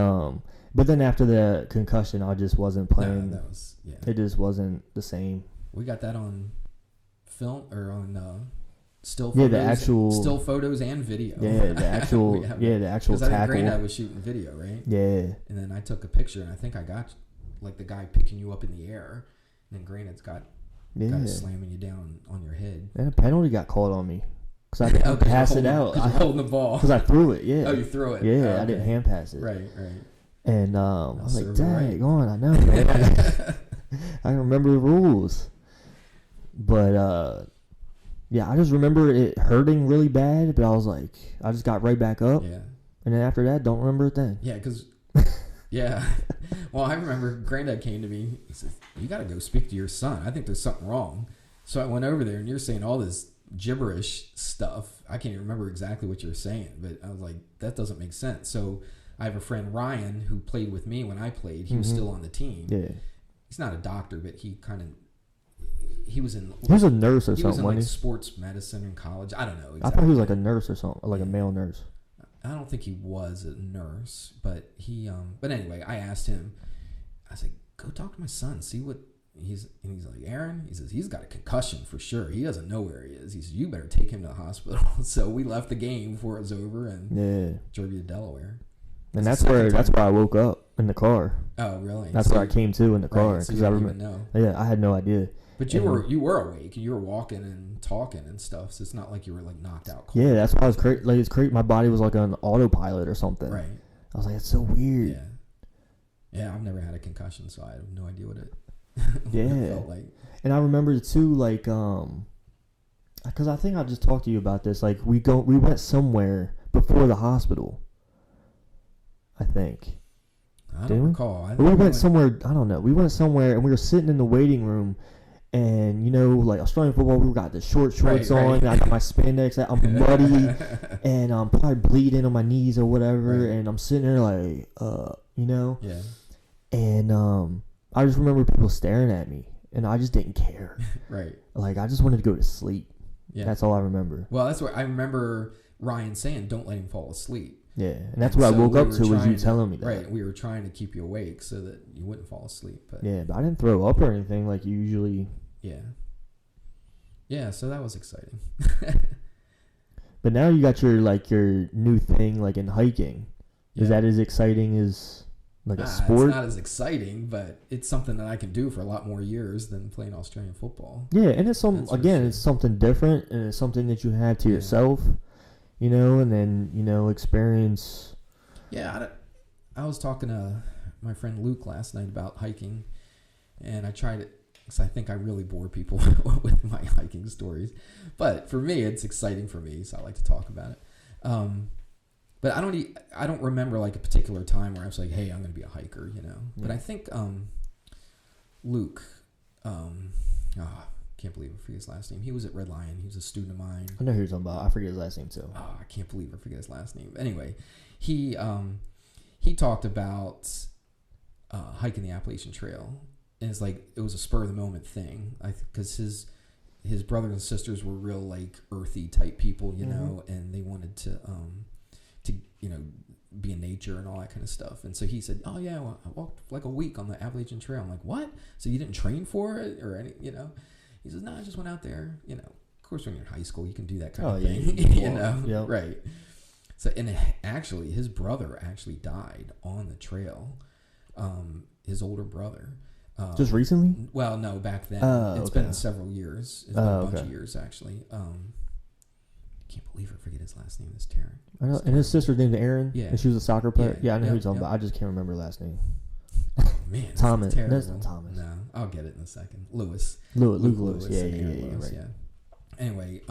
But then after the concussion, I just wasn't playing. No, that was It just wasn't the same. We got that on film or on still Yeah, photos. the actual still photos and video. Yeah, the actual the actual Because I think tackle. Granddad was shooting video, right? Yeah. And then I took a picture, and I think I got like the guy picking you up in the air, and then Granddad's got slamming you down on your head. And a penalty got called on me because I didn't pass it out. I holding the ball because I threw it. Yeah. Oh, you threw it. Yeah, Oh, okay. I didn't hand pass it. Right. And I was like, serves "Dang, right." on, I know, man. I remember the rules." But yeah, I just remember it hurting really bad. But I was like, I just got right back up. Yeah. And then after that, don't remember a thing. Yeah, because yeah. Well, I remember Granddad came to me. He said, "You got to go speak to your son. I think there's something wrong." So I went over there, and you're saying all this gibberish stuff. I can't even remember exactly what you're saying, but I was like, that doesn't make sense. So I have a friend, Ryan, who played with me when I played. He was still on the team. Yeah. He's not a doctor, but he was in. He was a nurse or He something. was in like wasn't sports medicine in college. I don't know exactly. I thought he was like a nurse or something, like a male nurse. I don't think he was a nurse, but he. But anyway, I asked him. I said, "Go talk to my son. See what he's." And he's like, "Aaron." He says he's got a concussion for sure. He doesn't know where he is. He says you better take him to the hospital. So we left the game before it was over and drove you to Delaware. And that's where I woke up in the car. Oh, really? That's where I came to in the car because I remember. Yeah, I had no idea. But you were awake. You were walking and talking and stuff. So it's not like you were like knocked out cold. Yeah, that's why I was crazy. Like, it's crazy. My body was like on autopilot or something. Right. I was like, it's so weird. Yeah. Yeah, I've never had a concussion, so I have no idea what it, it felt like. And I remember too, like, because I think I just talked to you about this. Like, we went somewhere before the hospital. I think. I don't recall. We went somewhere. I don't know. We went somewhere and we were sitting in the waiting room, and like Australian football, we got the shorts on. Right. And I got my spandex. I'm muddy, and I'm probably bleeding on my knees or whatever. Right. And I'm sitting there like, Yeah. And I just remember people staring at me, and I just didn't care. Right. Like, I just wanted to go to sleep. Yeah. That's all I remember. Well, that's what I remember Ryan saying, "Don't let him fall asleep." Yeah, and that's what I woke up to was you telling me that. Right, we were trying to keep you awake so that you wouldn't fall asleep. But yeah, but I didn't throw up or anything like you usually. Yeah. Yeah, so that was exciting. But now you got your new thing like in hiking. Is that as exciting as like a sport? It's not as exciting, but it's something that I can do for a lot more years than playing Australian football. Yeah, and it's it's something different, and it's something that you have to yourself. And then, experience. Yeah, I was talking to my friend Luke last night about hiking, and I tried it because I think I really bore people with my hiking stories. But for me, it's exciting for me, so I like to talk about it. But I don't remember like a particular time where I was like, hey, I'm going to be a hiker, Yeah. But I think Luke, can't believe I forget his last name. He was at Red Lion. He was a student of mine. I know who you're talking about. I forget his last name too. Oh, I can't believe I forget his last name. Anyway, he talked about hiking the Appalachian Trail, and it's like it was a spur of the moment thing. Because his brothers and sisters were real like earthy type people, and they wanted to be in nature and all that kind of stuff. And so he said, "Oh yeah, well, I walked like a week on the Appalachian Trail." I'm like, "What? So you didn't train for it or any, He says, "No, I just went out there. Of course, when you're in high school, you can do that kind of thing. Yep. Right?" So, and actually, his brother actually died on the trail. His older brother. Just recently? Well, no, back then. It's okay. been several years. It's been a bunch of years, actually. I can't believe I forget his last name. It's Taryn. I know, and his sister's named Erin. Yeah. And she was a soccer player. Yeah, I know who you're talking about. I just can't remember her last name. Man, Thomas. That's That's not Thomas. No, I'll get it in a second. Luke Lewis. Yeah. Lewis, Right. yeah. Anyway,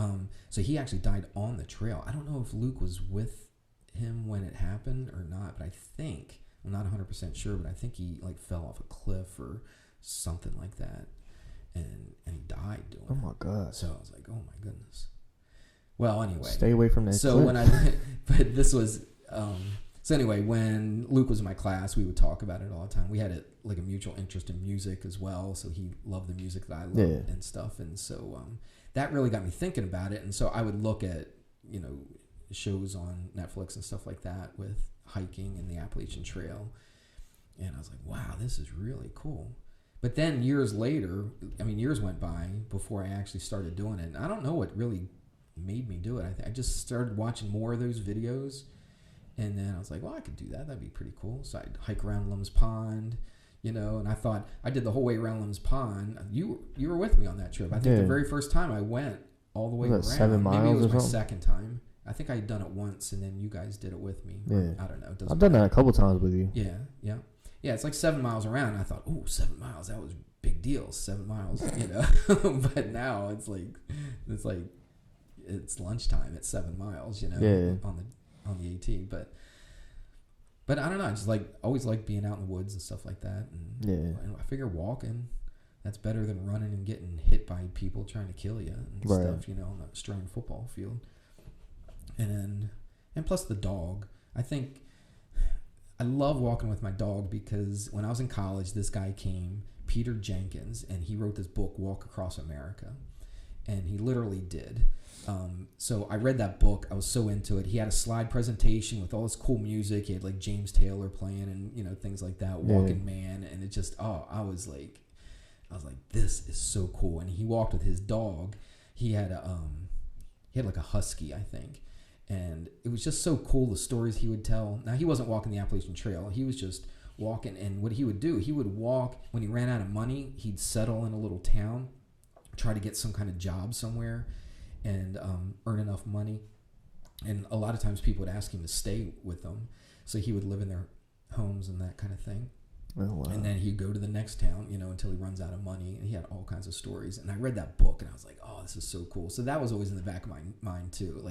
so he actually died on the trail. I don't know if Luke was with him when it happened or not, but I'm not 100% sure, but I think he like fell off a cliff or something like that, and he died doing it. Oh my God. So I was like, oh my goodness. Well, anyway. Stay away from that. So cliff. but this was, so anyway, when Luke was in my class, we would talk about it all the time. We had like a mutual interest in music as well. So he loved the music that I loved and stuff. And so that really got me thinking about it. And so I would look at, shows on Netflix and stuff like that with hiking and the Appalachian Trail. And I was like, wow, this is really cool. But then years later, years went by before I actually started doing it. And I don't know what really made me do it. I just started watching more of those videos. And then I was like, well, I could do that. That'd be pretty cool. So I'd hike around Lum's Pond, and I thought I did the whole way around Lum's Pond. You were with me on that trip. I think the very first time I went all the way around. 7 miles maybe it was or my something? second time. I think I had done it once, and then you guys did it with me. Yeah. I don't know. I've done that a couple times with you. Yeah. It's like 7 miles around. And I thought, 7 miles. That was a big deal. 7 miles, But now it's lunchtime at 7 miles, on the AT. But I don't know. I just always like being out in the woods and stuff like that. And I figure walking, that's better than running and getting hit by people trying to kill you and stuff, on the Australian football field. And plus the dog. I love walking with my dog because when I was in college, this guy came, Peter Jenkins, and he wrote this book, Walk Across America. And he literally did. So I read that book. I was so into it. He had a slide presentation with all this cool music. He had James Taylor playing and things like that. Walking Man, and it just I was like, this is so cool. And he walked with his dog. He had a husky, I think, and it was just so cool the stories he would tell. Now he wasn't walking the Appalachian Trail. He was just walking, and what he would do, he would walk when he ran out of money. He'd settle in a little town, try to get some kind of job somewhere, and earn enough money. And a lot of times people would ask him to stay with them, so he would live in their homes and that kind of thing. Oh, wow. And then he'd go to the next town, until he runs out of money. And he had all kinds of stories. And I read that book, and I was like, oh, this is so cool. So that was always in the back of my mind too,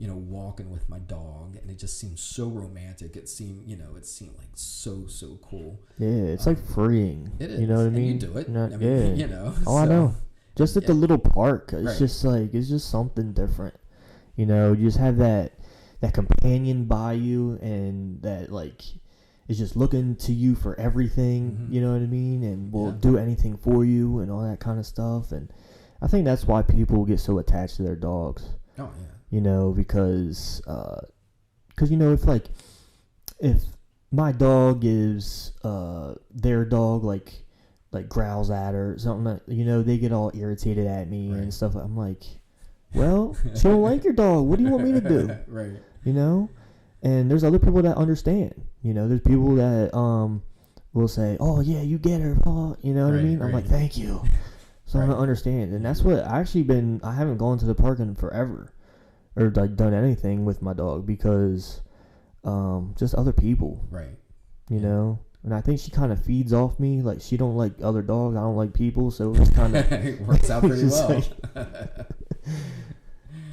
walking with my dog, and it just seemed so romantic. It seemed like so cool. Yeah, it's like freeing. It is. You know what I mean? And you do it. Yeah. Oh, I know. Just at the little park, it's Right. it's just something different. You just have that companion by you, and that is just looking to you for everything. Mm-hmm. You know what I mean? And will do anything for you and all that kind of stuff. And I think that's why people get so attached to their dogs. Oh yeah. Because if my dog gives their dog growls at her or something, they get all irritated at me and stuff. I'm like, well, she don't like your dog. What do you want me to do? Right. And there's other people that understand. There's people that will say, oh yeah, you get her. Oh, you know what I mean? I'm like, thank you. So I don't understand. And that's what I haven't gone to the park in forever, or done anything with my dog, because just other people. Right. And I think she kind of feeds off me. She don't like other dogs. I don't like people. So it's kind of it works out pretty well.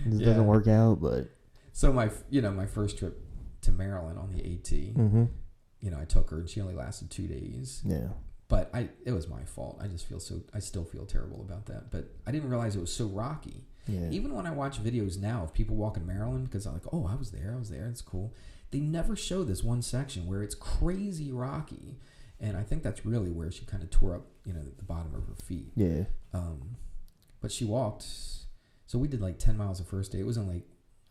It doesn't work out, but so my first trip to Maryland on the AT, mm-hmm. I took her, and she only lasted 2 days. Yeah. But it was my fault. I still feel terrible about that. But I didn't realize it was so rocky. Yeah. Even when I watch videos now of people walking Maryland, because I'm like, oh, I was there, it's cool. They never show this one section where it's crazy rocky. And I think that's really where she kind of tore up, the bottom of her feet. Yeah. But she walked, so we did 10 miles the first day. It wasn't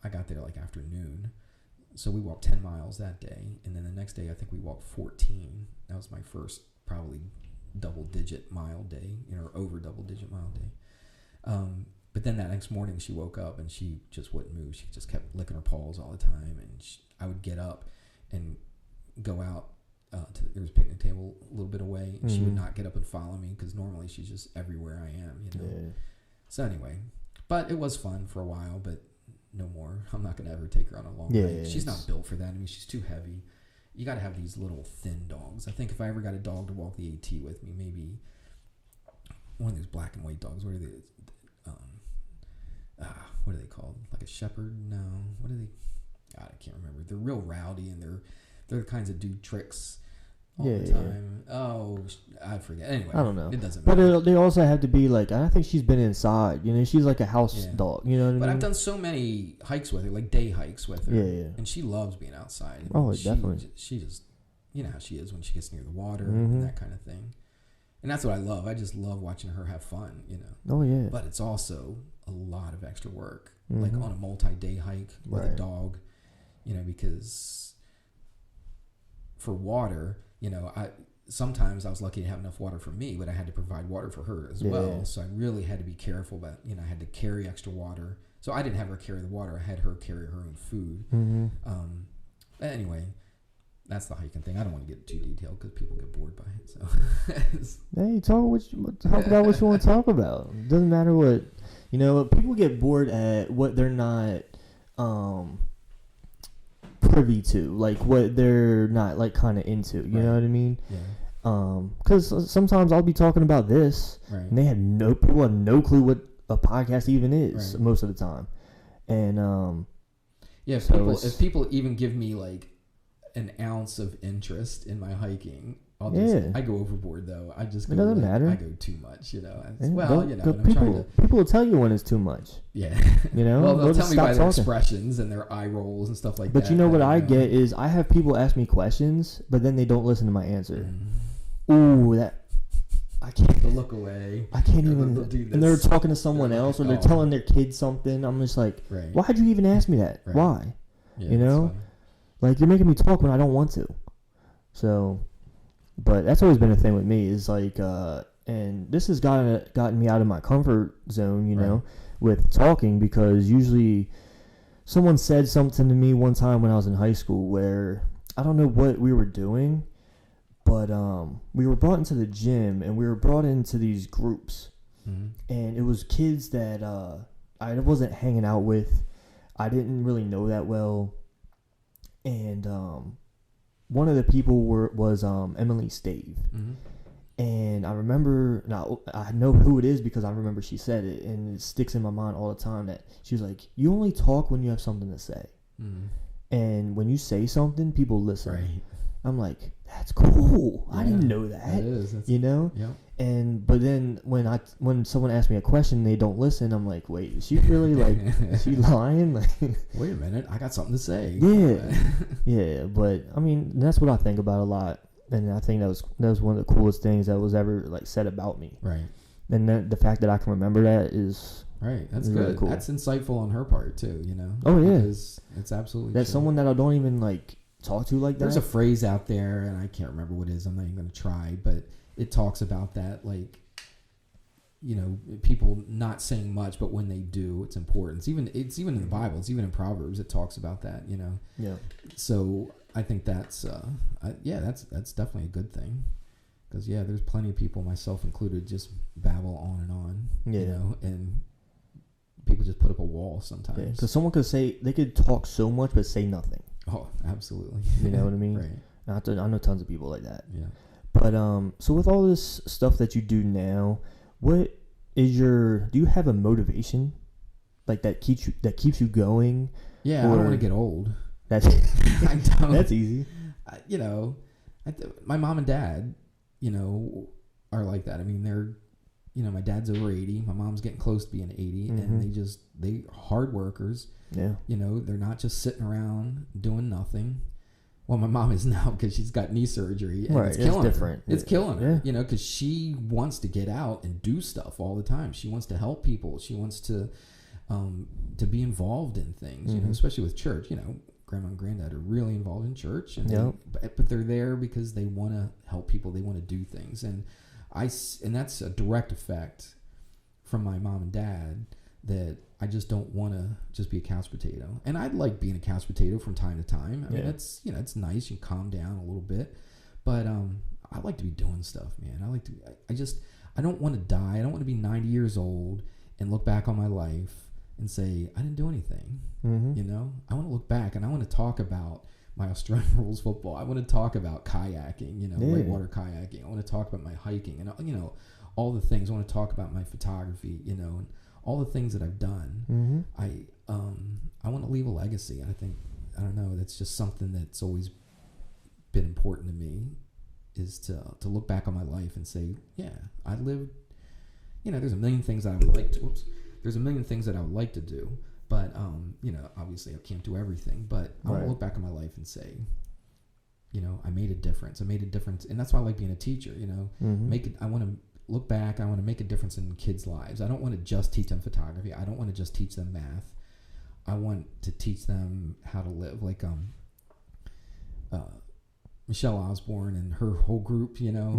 I got there afternoon. So we walked 10 miles that day. And then the next day, I think we walked 14. That was my first probably double-digit mile day, or over double-digit mile day. But then that next morning, she woke up and she just wouldn't move. She just kept licking her paws all the time. And I would get up and go out there was a picnic table a little bit away. And she would not get up and follow me, because normally she's just everywhere I am, Yeah. So anyway, but it was fun for a while, but no more. I'm not going to ever take her on a long hike. She's not built for that. She's too heavy. You got to have these little thin dogs. I think if I ever got a dog to walk the AT with me, maybe one of those black and white dogs. What are they? What are they called? Like a shepherd? No. What are they? God, I can't remember. They're real rowdy, and they're the kinds that do tricks all the time. Yeah. Oh, I forget. Anyway, I don't know. It doesn't matter. But they also have to be I think she's been inside. She's like a house dog. You know what I mean? But I've done so many hikes with her, day hikes with her. Yeah. And she loves being outside. Definitely. She just, how she is when she gets near the water and that kind of thing. And that's what I love. I just love watching her have fun, Oh, yeah. But it's also a lot of extra work, on a multi-day hike with a dog, because for water, Sometimes I was lucky to have enough water for me, but I had to provide water for her as well. So I really had to be careful about, I had to carry extra water. So I didn't have her carry the water. I had her carry her own food. Anyway, that's the hiking thing. I don't want to get too detailed because people get bored by it. So, hey, talk about what you want to talk about. It doesn't matter what, people get bored at what they're not privy to, like what they're not like kind of into. You know what I mean? Yeah. Because sometimes I'll be talking about this, and people have no clue what a podcast even is most of the time, and if people even give me like an ounce of interest in my hiking, I go overboard though. I just go, it doesn't matter. I go too much, people will tell you when it's too much. Yeah, well, they'll tell me by their expressions and their eye rolls and stuff like that. But you know what I get is I have people ask me questions, but then they don't listen to my answer. Ooh, I can't look away. I can't even. And they're talking to someone else, or they're telling their kid something. I'm just like, why'd you even ask me that? Why? Yeah, like you're making me talk when I don't want to. So, but that's always been a thing with me is like, and this has gotten me out of my comfort zone, with talking, because usually someone said something to me one time when I was in high school where I don't know what we were doing. But we were brought into the gym, and we were brought into these groups, and it was kids that I wasn't hanging out with. I didn't really know that well, and one of the people was Emily Stave, and I remember now I know who it is because I remember she said it, and it sticks in my mind all the time that she was like, "You only talk when you have something to say, and when you say something, people listen." Right. I'm like, that's cool. I didn't know that. That is. But then when someone asks me a question, they don't listen. I'm like, wait, is she really like? Is she lying? Like, wait a minute, I got something to say. Yeah, yeah. But I mean, that's what I think about a lot, and I think that was one of the coolest things that was ever like said about me. Right. And the fact that I can remember that is right. That's good. Really cool. That's insightful on her part too. Oh yeah. Because it's absolutely. That's true. Someone that I don't even like talk to like that. There's a phrase out there, and I can't remember what it is. I'm not even going to try, but it talks about that, like, people not saying much, but when they do, it's important. It's even in the Bible. It's even in Proverbs. It talks about that. Yeah. So I think that's that's definitely a good thing, because there's plenty of people, myself included, just babble on and on. Yeah. And people just put up a wall sometimes. Because someone could talk so much but say nothing. Oh, absolutely. You know what I mean? Right. I know tons of people like that. Yeah. But so with all this stuff that you do now, what is do you have a motivation, like that keeps you going? Yeah, I don't want to get old. That's I don't. That's easy. My mom and dad, are like that. I mean, they're, my dad's over 80. My mom's getting close to being 80, and they hard workers. Yeah. They're not just sitting around doing nothing. Well, my mom is now because she's got knee surgery. And it's killing her. It's killing her, because she wants to get out and do stuff all the time. She wants to help people. She wants to be involved in things, especially with church. Grandma and granddad are really involved in church, and but they're there because they want to help people. They want to do things, and that's a direct effect from my mom and dad, that I just don't want to just be a couch potato. And I'd like being a couch potato from time to time. I mean, it's nice. You calm down a little bit, but I like to be doing stuff, man. I don't want to die. I don't want to be 90 years old and look back on my life and say I didn't do anything. I want to look back and I want to talk about my Australian rules football. I want to talk about kayaking, whitewater kayaking. I want to talk about my hiking and all the things. I want to talk about my photography, and all the things that I've done. I want to leave a legacy. And I don't know, that's just something that's always been important to me, is to look back on my life and say, yeah, I lived, there's a million things that I would like to, there's a million things that I would like to do, but, obviously I can't do everything, but I want to look back on my life and say, I made a difference. And that's why I like being a teacher, I want to look back. I want to make a difference in kids' lives. I don't want to just teach them photography. I don't want to just teach them math. I want to teach them how to live. Like Michelle Osborne and her whole group, you know,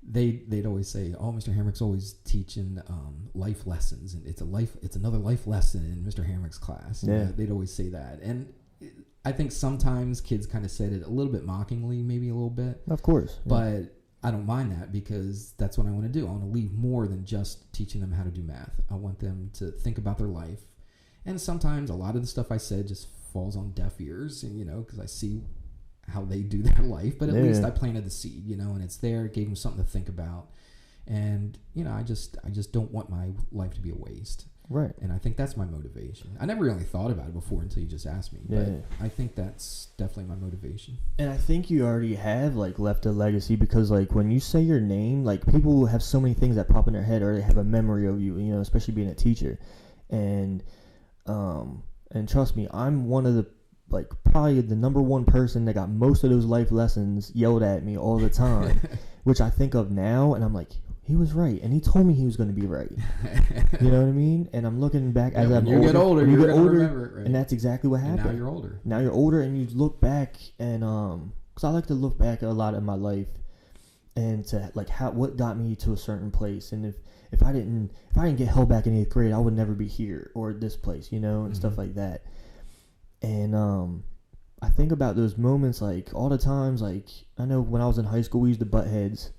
they'd always say, "Oh, Mr. Hamrick's always teaching life lessons, and it's another life lesson in Mr. Hamrick's class." Yeah, they'd always say that, and I think sometimes kids kind of said it a little bit mockingly, maybe a little bit. Of course, but I don't mind that because that's what I want to do. I want to leave more than just teaching them how to do math. I want them to think about their life, and sometimes a lot of the stuff I said just falls on deaf ears, and because I see how they do their life, but at least I planted the seed, and it's there. It gave them something to think about, and I just don't want my life to be a waste. Right. And I think that's my motivation. I never really thought about it before until you just asked me. But I think that's definitely my motivation. And I think you already have left a legacy because when you say your name, people have so many things that pop in their head or they have a memory of you, especially being a teacher. And trust me, I'm one of the probably the number one person that got most of those life lessons yelled at me all the time, which I think of now and I'm like, he was right, and he told me he was going to be right. You know what I mean? And I'm looking back as I'm older. Get older, you get older, remember it, right? And that's exactly what happened. And now you're older, and you look back, and because I like to look back at a lot of my life, and to what got me to a certain place, and if I didn't get held back in 8th grade, I would never be here or at this place, and stuff like that. And I think about those moments all the times. I know when I was in high school, we used to butt heads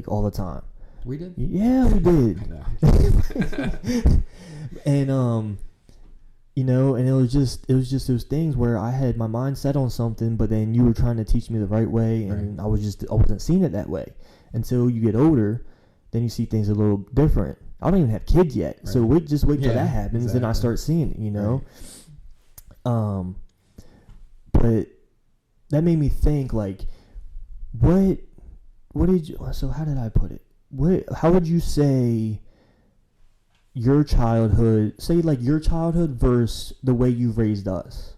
all the time. We did? Yeah, we did. I know. And and it was just those things where I had my mind set on something, but then you were trying to teach me the right way, and I wasn't seeing it that way. Until you get older, then you see things a little different. I don't even have kids yet, so wait till that happens, then I start seeing it, But that made me think what did you? So how did I put it? How would you say your childhood, your childhood versus the way you've raised us?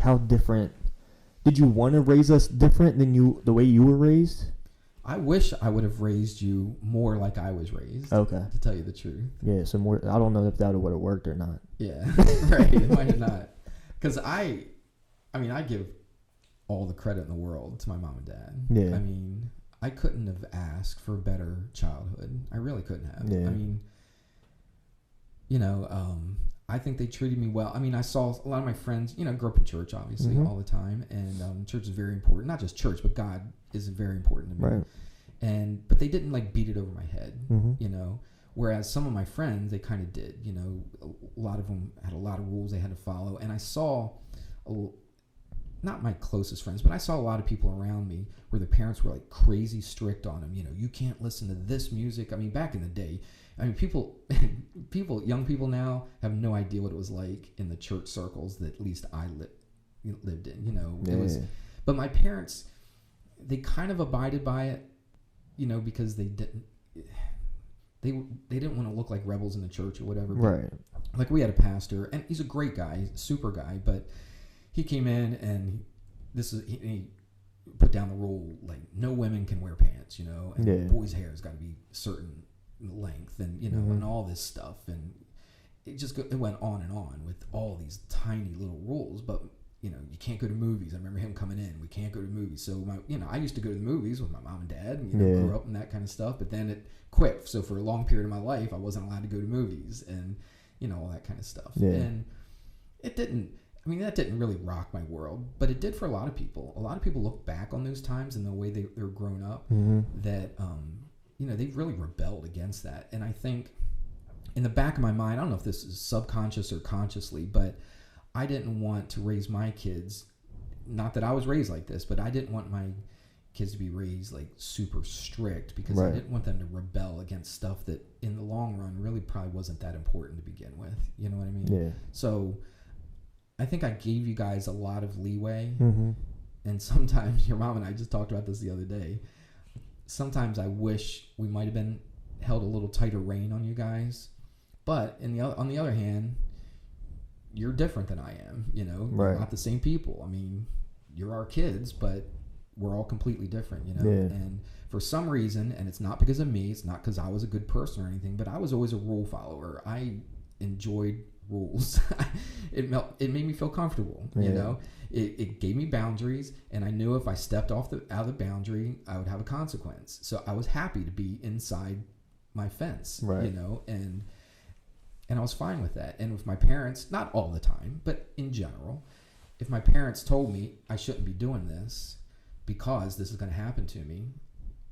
How different? Did you want to raise us different than the way you were raised? I wish I would have raised you more like I was raised. Okay. To tell you the truth. Yeah, so more, I don't know if that would have worked or not. Yeah, right. It might have not. Because I give all the credit in the world to my mom and dad. Yeah. I couldn't have asked for a better childhood. I really couldn't have. Yeah. I think they treated me well. I saw a lot of my friends, grew up in church, obviously, all the time. And church is very important. Not just church, but God is very important to me. Right. But they didn't beat it over my head, Mm-hmm. Whereas some of my friends, they kind of did. A lot of them had a lot of rules they had to follow. And I saw not my closest friends, but I saw a lot of people around me where the parents were crazy strict on them. You can't listen to this music. Back in the day, people, young people now have no idea what it was like in the church circles that at least I lived in. It was, but my parents, they kind of abided by it, because they didn't want to look like rebels in the church or whatever. Right. We had a pastor, and he's a great guy, super guy, but he came in and he put down the rule no women can wear pants, and boys' hair has got to be a certain length, and and all this stuff, and it went on and on with all these tiny little rules. But you can't go to movies. I remember him coming in. We can't go to movies. So I used to go to the movies with my mom and dad, and grew up in that kind of stuff. But then it quit. So for a long period of my life, I wasn't allowed to go to movies, and all that kind of stuff. Yeah. And it didn't. That didn't really rock my world, but it did for a lot of people. A lot of people look back on those times and the way they were grown up, that, they've really rebelled against that. And I think in the back of my mind, I don't know if this is subconscious or consciously, but I didn't want to raise my kids, not that I was raised like this, but I didn't want my kids to be raised super strict because I didn't want them to rebel against stuff that in the long run really probably wasn't that important to begin with. You know what I mean? Yeah. So I think I gave you guys a lot of leeway, and sometimes your mom and I just talked about this the other day. Sometimes I wish we might have been held a little tighter rein on you guys, but on the other hand, you're different than I am. We're not the same people. You're our kids, but we're all completely different. Yeah. And for some reason, and it's not because of me, it's not because I was a good person or anything, but I was always a rule follower. I enjoyed rules. It made me feel comfortable. You know, it gave me boundaries, and I knew if I stepped out of the boundary, I would have a consequence. So I was happy to be inside my fence. Right. You know, and I was fine with that. And with my parents, not all the time, but in general, if my parents told me I shouldn't be doing this because this is going to happen to me,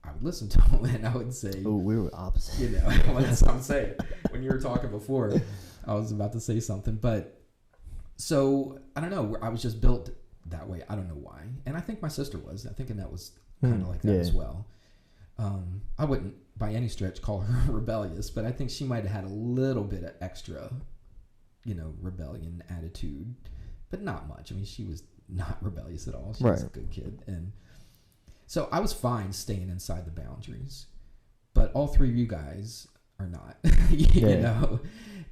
I would listen to them, and I would say, "Oh, we were opposite." You know, well, that's what I'm saying. When you were talking before, I was about to say something, but so I don't know. I was just built that way. I don't know why, and I think my sister was. I think Annette was kind of like that as well. I wouldn't by any stretch call her rebellious, but I think she might have had a little bit of extra, you know, rebellion attitude, but not much. I mean, she was not rebellious at all. She was a good kid, and so I was fine staying inside the boundaries, but all three of you guys are not, you know,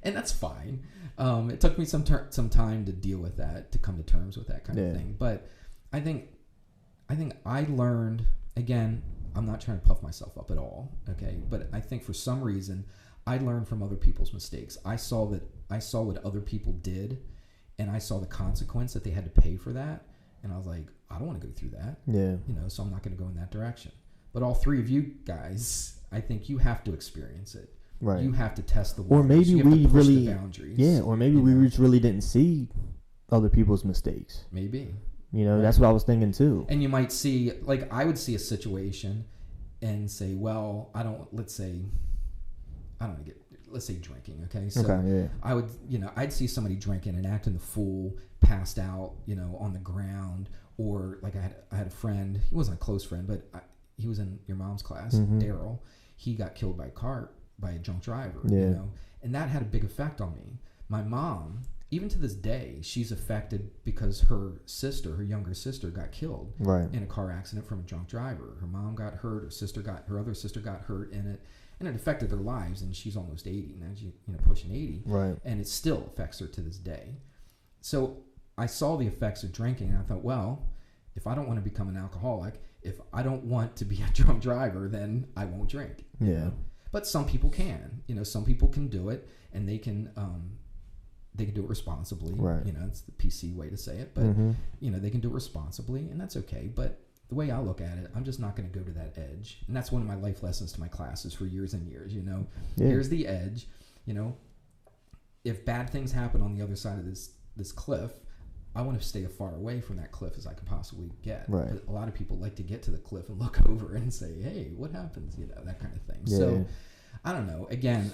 and that's fine. It took me some time to deal with that, to come to terms with that kind of thing. But I think I learned, again, I'm not trying to puff myself up at all, okay? But I think for some reason I learned from other people's mistakes. I saw what other people did, and I saw the consequence that they had to pay for that. And I was like, I don't want to go through that. Yeah. You know, so I'm not going to go in that direction. But all three of you guys, I think you have to experience it. Right. You have to test the waters. Or maybe we really, the boundaries. Yeah, or maybe we just really didn't see other people's mistakes. Maybe. You know, that's what I was thinking too. And you might see, like, I would see a situation and say, well, let's say drinking, okay? So I would, you know, I'd see somebody drinking and acting the fool, passed out, you know, on the ground, or like I had a friend, he wasn't a close friend, but he was in your mom's class, Daryl. He got killed by a drunk driver, you know, and that had a big effect on me. My mom, even to this day, she's affected because her younger sister got killed in a car accident from a drunk driver. Her mom got hurt, her other sister got hurt in it, and it affected their lives. And she's almost 80 now, pushing 80, and it still affects her to this day. So I saw the effects of drinking, and I thought, well, if I don't want to become an alcoholic, if I don't want to be a drunk driver, then I won't drink. You know? But some people can, you know, some people can do it, and they can do it responsibly. Right. You know, it's the PC way to say it, but you know, they can do it responsibly, and that's okay. But the way I look at it, I'm just not going to go to that edge. And that's one of my life lessons to my classes for years and years, you know. Here's the edge, you know. If bad things happen on the other side of this cliff, I want to stay as far away from that cliff as I can possibly get. Right. But a lot of people like to get to the cliff and look over and say, hey, what happens? You know, that kind of thing. So I don't know. Again,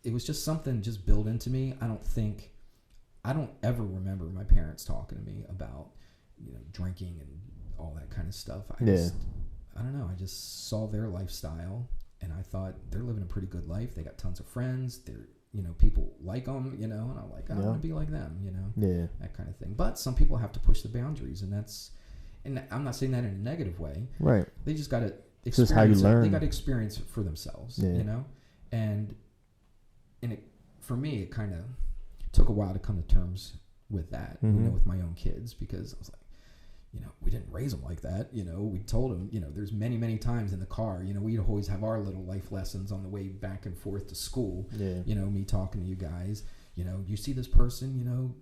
it was just something just built into me. I don't ever remember my parents talking to me about, you know, drinking and all that kind of stuff. I don't know. I just saw their lifestyle, and I thought they're living a pretty good life. They got tons of friends. They're, you know, people like them, you know, and I'm like, I want to be like them, you know, that kind of thing. But some people have to push the boundaries, and I'm not saying that in a negative way. Right. They just got to experience. This is how you learn. They got to experience it for themselves, you know, and for me, it kind of took a while to come to terms with that, you know, with my own kids, because I was like, you know, we didn't raise them like that. You know, we told them, you know, there's many, many times in the car, you know, we'd always have our little life lessons on the way back and forth to school. You know, me talking to you guys, you know, you see this person, you know,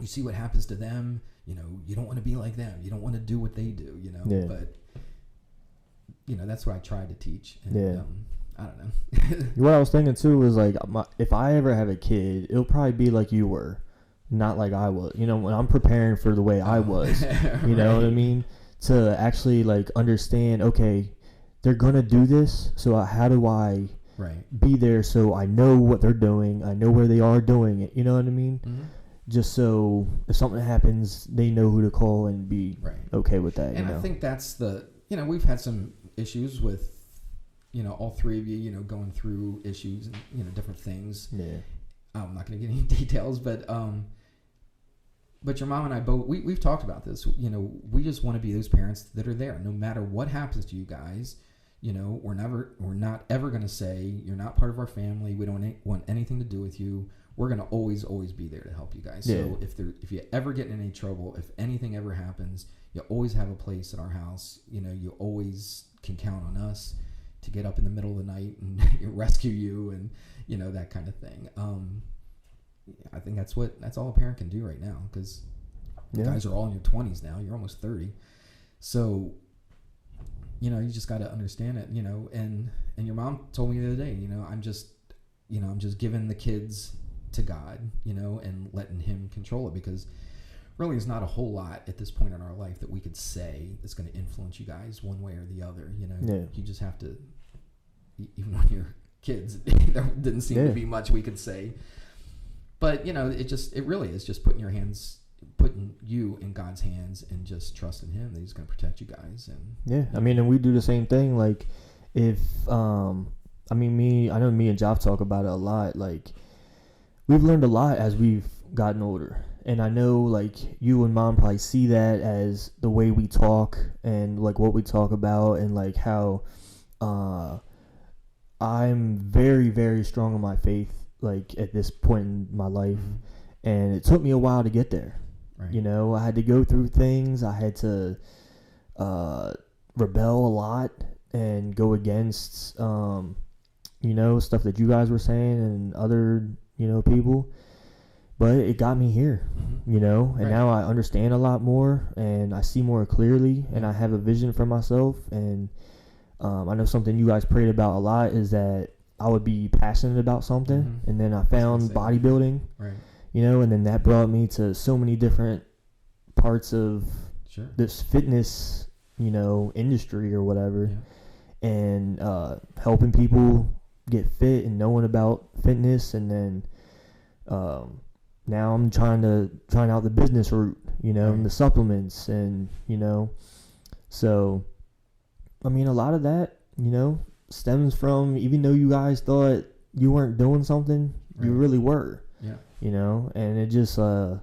you see what happens to them, you know, you don't want to be like them. You don't want to do what they do, you know, but, you know, that's what I tried to teach. And, I don't know. What I was thinking too was like, if I ever have a kid, it'll probably be like you were. Not like I was, you know, when I'm preparing for the way I was, you know what I mean? To actually like understand, okay, they're going to do this. So how do I be there so I know what they're doing? I know where they are doing it. You know what I mean? Just so if something happens, they know who to call and be okay with that. And you know? I think that's you know, we've had some issues with, you know, all three of you, you know, going through issues and, you know, different things. I'm not going to get any details, but your mom and I both, we've talked about this. You know, we just want to be those parents that are there no matter what happens to you guys. You know, we're not ever going to say you're not part of our family. We don't want anything to do with you. We're going to always be there to help you guys. So if you ever get in any trouble, if anything ever happens, you always have a place at our house. You know, you always can count on us to get up in the middle of the night and rescue you, and you know, that kind of thing. I think that's all a parent can do right now, because you guys are all in your 20s now. You're almost 30. So, you just got to understand it, and your mom told me the other day, I'm just giving the kids to God, and letting him control it, because really there's not a whole lot at this point in our life that we could say that's going to influence you guys one way or the other. You just have to, even when you're kids, there didn't seem to be much we could say, but it really is just putting you in God's hands and just trusting him that he's going to protect you guys. And and we do the same thing. Like, if I know me and Joff talk about it a lot. Like, we've learned a lot as we've gotten older, and I know, like, you and Mom probably see that as the way we talk and like what we talk about, and like how I'm very, very strong in my faith, like at this point in my life, and it took me a while to get there. Right. I had to go through things. I had to rebel a lot and go against stuff that you guys were saying and other people, but it got me here, and now I understand a lot more, and I see more clearly, and I have a vision for myself. And I know something you guys prayed about a lot is that I would be passionate about something, and then I found bodybuilding, and then that brought me to so many different parts of this fitness, industry or whatever, and helping people get fit and knowing about fitness. And then now I'm trying out the business route, and the supplements, and so a lot of that stems from, even though you guys thought you weren't doing something, you really were, and it just I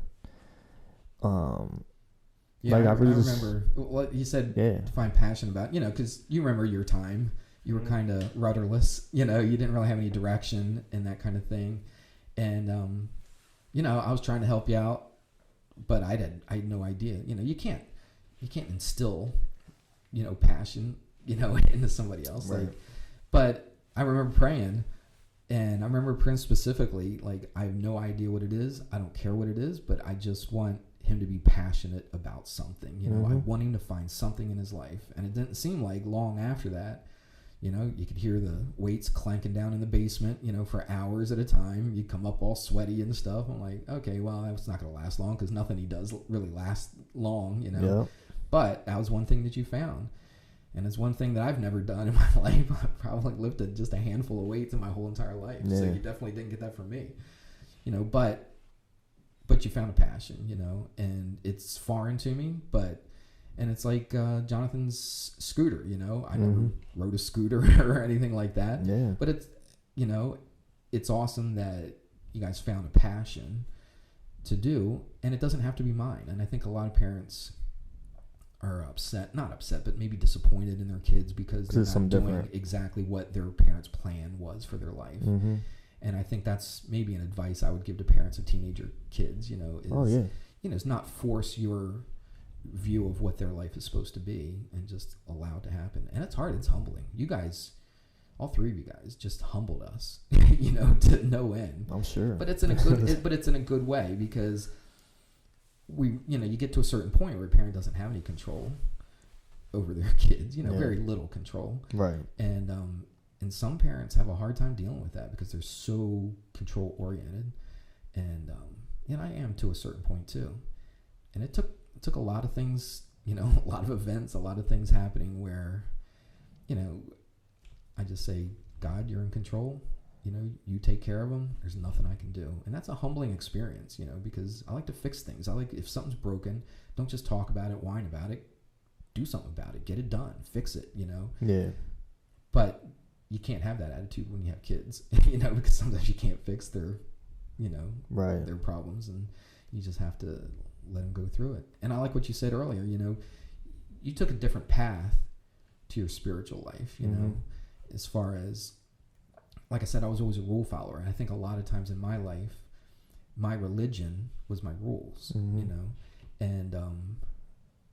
remember what you said, to find passion about, because you remember your time. You were kind of rudderless, you didn't really have any direction and that kind of thing. And, I was trying to help you out, but I had no idea. You can't instill, passion, into somebody else. Right. But I remember praying, and I remember praying specifically, like, I have no idea what it is. I don't care what it is, but I just want him to be passionate about something. I want him to find something in his life. And it didn't seem like long after that, you could hear the weights clanking down in the basement, for hours at a time. You come up all sweaty and stuff. I'm like, okay, well, that's not going to last long, because nothing he does really lasts long, But that was one thing that you found. And it's one thing that I've never done in my life. I've probably lifted just a handful of weights in my whole entire life. So you definitely didn't get that from me, but you found a passion, and it's foreign to me, and it's like Jonathan's scooter, I never rode a scooter or anything like that. Yeah. But it's, it's awesome that you guys found a passion to do, and it doesn't have to be mine. And I think a lot of parents are not upset, but maybe disappointed in their kids because they're not doing exactly what their parents' plan was for their life. And I think that's maybe an advice I would give to parents of teenager kids, is not force your view of what their life is supposed to be and just allow it to happen. And it's hard. It's humbling. You guys, all three of you guys, just humbled us, to no end. I'm sure. But it's in a good way, because you get to a certain point where a parent doesn't have any control over their kids, very little control. Right. And some parents have a hard time dealing with that because they're so control oriented. And I am to a certain point too. And it took a lot of things, a lot of events, a lot of things happening where, I just say, God, you're in control. You take care of them. There's nothing I can do. And that's a humbling experience, because I like to fix things. I like, if something's broken, don't just talk about it, whine about it. Do something about it. Get it done. Fix it, Yeah. But you can't have that attitude when you have kids, because sometimes you can't fix their, their problems, and you just have to let them go through it. And I like what you said earlier, you took a different path to your spiritual life, as far as, like I said, I was always a rule follower. And I think a lot of times in my life, my religion was my rules, and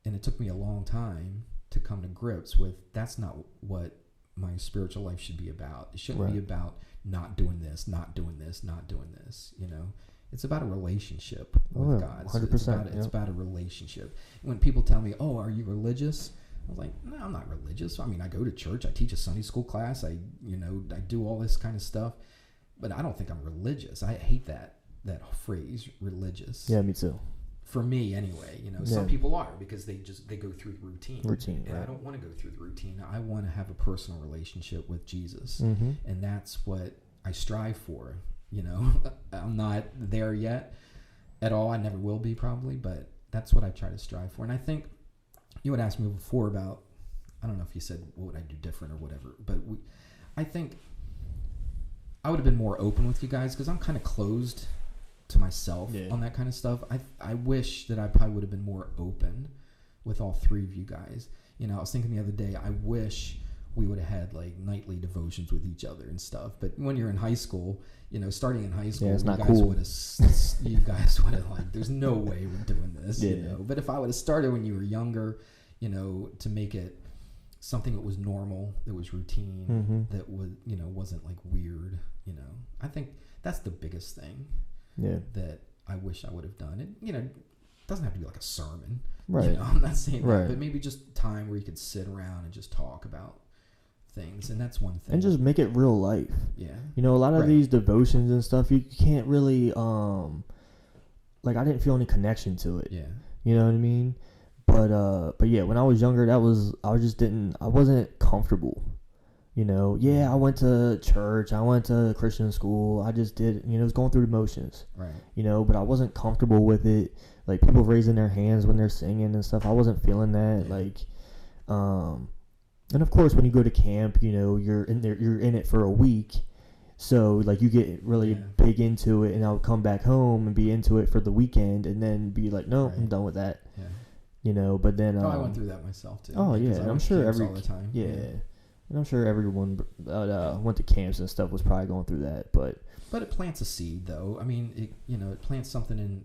it took me a long time to come to grips with, that's not what my spiritual life should be about. It shouldn't be about not doing this, not doing this, not doing this, it's about a relationship with God. 100%. It's about a relationship. When people tell me, "Oh, are you religious?" I was like, "No, I'm not religious. I mean, I go to church. I teach a Sunday school class. I do all this kind of stuff, but I don't think I'm religious. I hate that phrase, religious. Yeah, me too. For me, anyway. Some people are because they go through routine. And right. I don't want to go through the routine. I want to have a personal relationship with Jesus, and that's what I strive for. I'm not there yet at all. I never will be probably, but that's what I try to strive for. And I think you had asked me before about, I don't know if you said what would I do different or whatever, but I think I would have been more open with you guys because I'm kind of closed to myself on that kind of stuff. I wish that I probably would have been more open with all three of you guys. I was thinking the other day, I wish we would have had like nightly devotions with each other and stuff. But when you're in high school, starting in high school, it's not you guys cool. you guys would have like, there's no way we're doing this, But if I would have started when you were younger, to make it something that was normal, that was routine, that was, wasn't like weird, I think that's the biggest thing that I wish I would have done. It, doesn't have to be like a sermon, right? I'm not saying that, but maybe just time where you could sit around and just talk about things, and that's one thing. And just make it real life. Yeah. A lot of these devotions and stuff, you can't really, like, I didn't feel any connection to it. Yeah. You know what I mean? But yeah, when I was younger, I wasn't comfortable. Yeah, I went to church, I went to Christian school, I just did, it was going through the motions. Right. But I wasn't comfortable with it. Like, people raising their hands when they're singing and stuff, I wasn't feeling that. Yeah. Like, and of course, when you go to camp, you're in there, you're in it for a week. So, like, you get really big into it, and I'll come back home and be into it for the weekend and then be like, no, I'm done with that. Yeah. But then... I went through that myself, too. Oh, yeah. And I'm sure all the time. Yeah. And I'm sure everyone went to camps and stuff was probably going through that, but... But it plants a seed, though. I mean, it plants something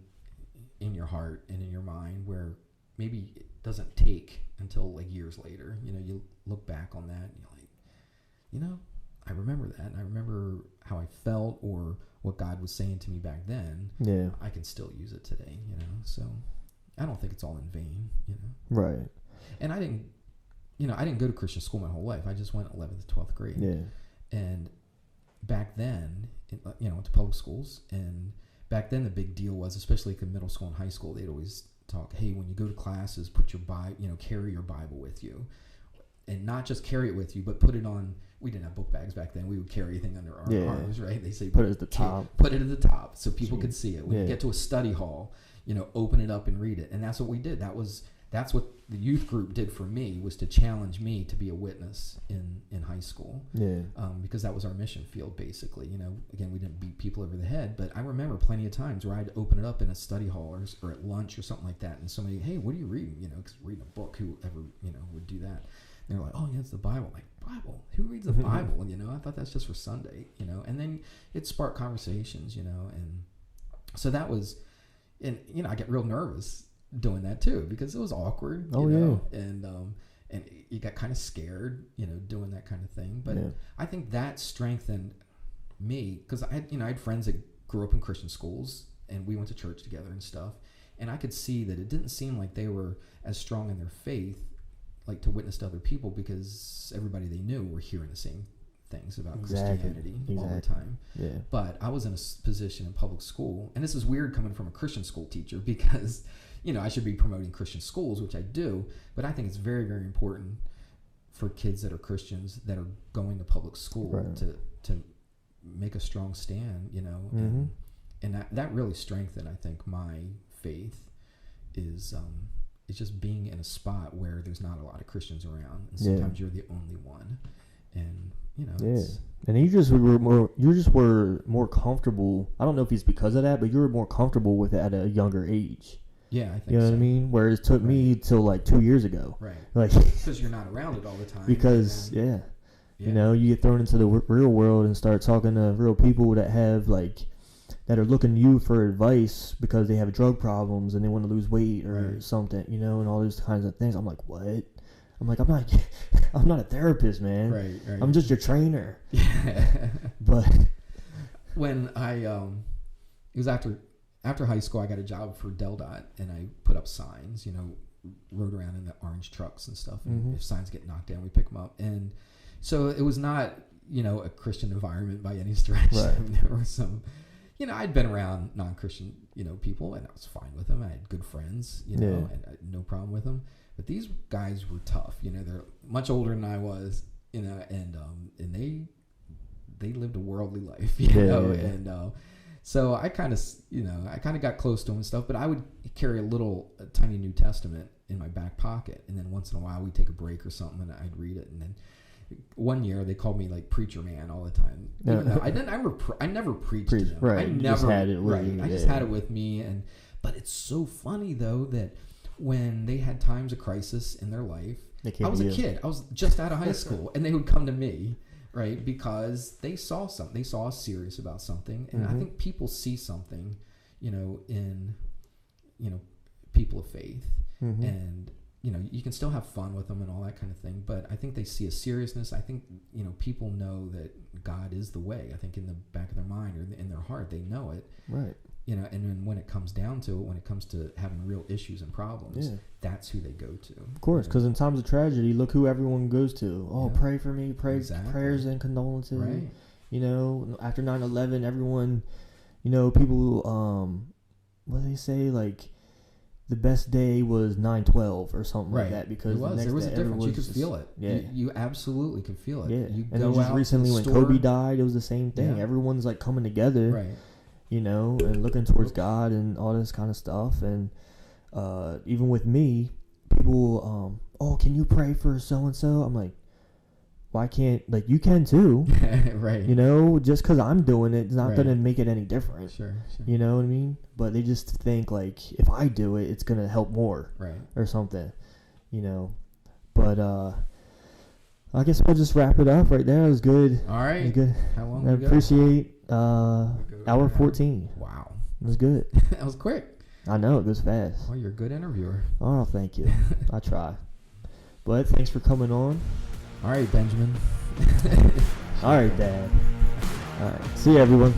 in your heart and in your mind where maybe it doesn't take until, like, years later. You look back on that and you're like, I remember that, and I remember how I felt or what God was saying to me back then. Yeah. I can still use it today, So I don't think it's all in vain, Right. And I didn't go to Christian school my whole life. I just went 11th to 12th grade. Yeah. And back then, went to public schools, and back then the big deal was, especially like in middle school and high school, they'd always talk, hey, when you go to classes, put your carry your Bible with you. And not just carry it with you, but put it on. We didn't have book bags back then. We would carry anything under our arms, right? They say put it at the top. Put it at the top so people could see it. When you get to a study hall, open it up and read it. And that's what we did. That's what the youth group did for me, was to challenge me to be a witness in high school. Yeah. Because that was our mission field, basically. Again, we didn't beat people over the head, but I remember plenty of times where I'd open it up in a study hall or at lunch or something like that, and somebody, hey, what are you reading? Because reading a book, whoever would do that. And they're like, oh yeah, it's the Bible. I'm like, Bible? Who reads the Bible? I thought that's just for Sunday. And then it sparked conversations. And so that was, and I get real nervous doing that too, because it was awkward, and you got kind of scared, doing that kind of thing. But I think that strengthened me, because I had friends that grew up in Christian schools, and we went to church together and stuff, and I could see that it didn't seem like they were as strong in their faith, like to witness to other people, because everybody they knew were hearing the same things about Christianity all the time. Yeah. But I was in a position in public school, and this is weird coming from a Christian school teacher, because I should be promoting Christian schools, which I do, but I think it's very, very important for kids that are Christians that are going to public school to make a strong stand, and that really strengthened, I think, my faith is it's just being in a spot where there's not a lot of Christians around, and sometimes you're the only one, and and you just were more comfortable. I don't know if it's because of that, but you were more comfortable with it at a younger age. Yeah, I think you know what I mean? Whereas it took me till like 2 years ago. Right. Like, because you're not around it all the time. Because you get thrown into the real world and start talking to real people that have that are looking to you for advice because they have drug problems and they want to lose weight or something, and all those kinds of things. I'm like, what? I'm like, I'm not a therapist, man. Right. I'm just your trainer. But when it was after after high school, I got a job for Del Dot, and I put up signs. Rode around in the orange trucks and stuff. And if signs get knocked down, we pick them up. And so it was not, a Christian environment by any stretch. Right. I mean, there were some, I'd been around non-Christian, people, and I was fine with them. I had good friends, and I had no problem with them. But these guys were tough. They're much older than I was, and they lived a worldly life, and so I kind of got close to them and stuff. But I would carry a tiny New Testament in my back pocket, and then once in a while we'd take a break or something, and I'd read it. And then one year they called me like preacher man all the time. I never preached to them. Right. I never just had it with you. I just had it with me. But it's so funny though that when they had times of crisis in their life, I was a kid. I was just out of high school, and they would come to me, right? Because they saw something. They saw us serious about something, and I think people see something, in people of faith, and you can still have fun with them and all that kind of thing. But I think they see a seriousness. I think people know that God is the way. I think in the back of their mind or in their heart, they know it, right? And then when it comes down to it, when it comes to having real issues and problems, that's who they go to. Of course, because in times of tragedy, look who everyone goes to. Oh, pray for me, prayers and condolences. Right. After 9/11, everyone, people, what do they say? Like, the best day was 9/12 or something like that, because there was a difference. You could feel it. Yeah, you absolutely could feel it. Yeah, you and go then just out recently to when the store, Kobe died, it was the same thing. Yeah. Everyone's like coming together, right? And looking towards God and all this kind of stuff. And even with me, people, can you pray for so and so? I'm like, why can't, like, you can too, right? Just because I'm doing it, it's not gonna make it any different. Sure. You know what I mean? But they just think like, if I do it, it's gonna help more, right? Or something, But I guess we'll just wrap it up right there. It was good. All right. It was good. How long? I appreciate hour 14. Wow. It was good. That was quick. I know, it goes fast. Well, you're a good interviewer. Oh, thank you. I try. But thanks for coming on. All right, Benjamin. All right, Dad. All right. See you, everyone.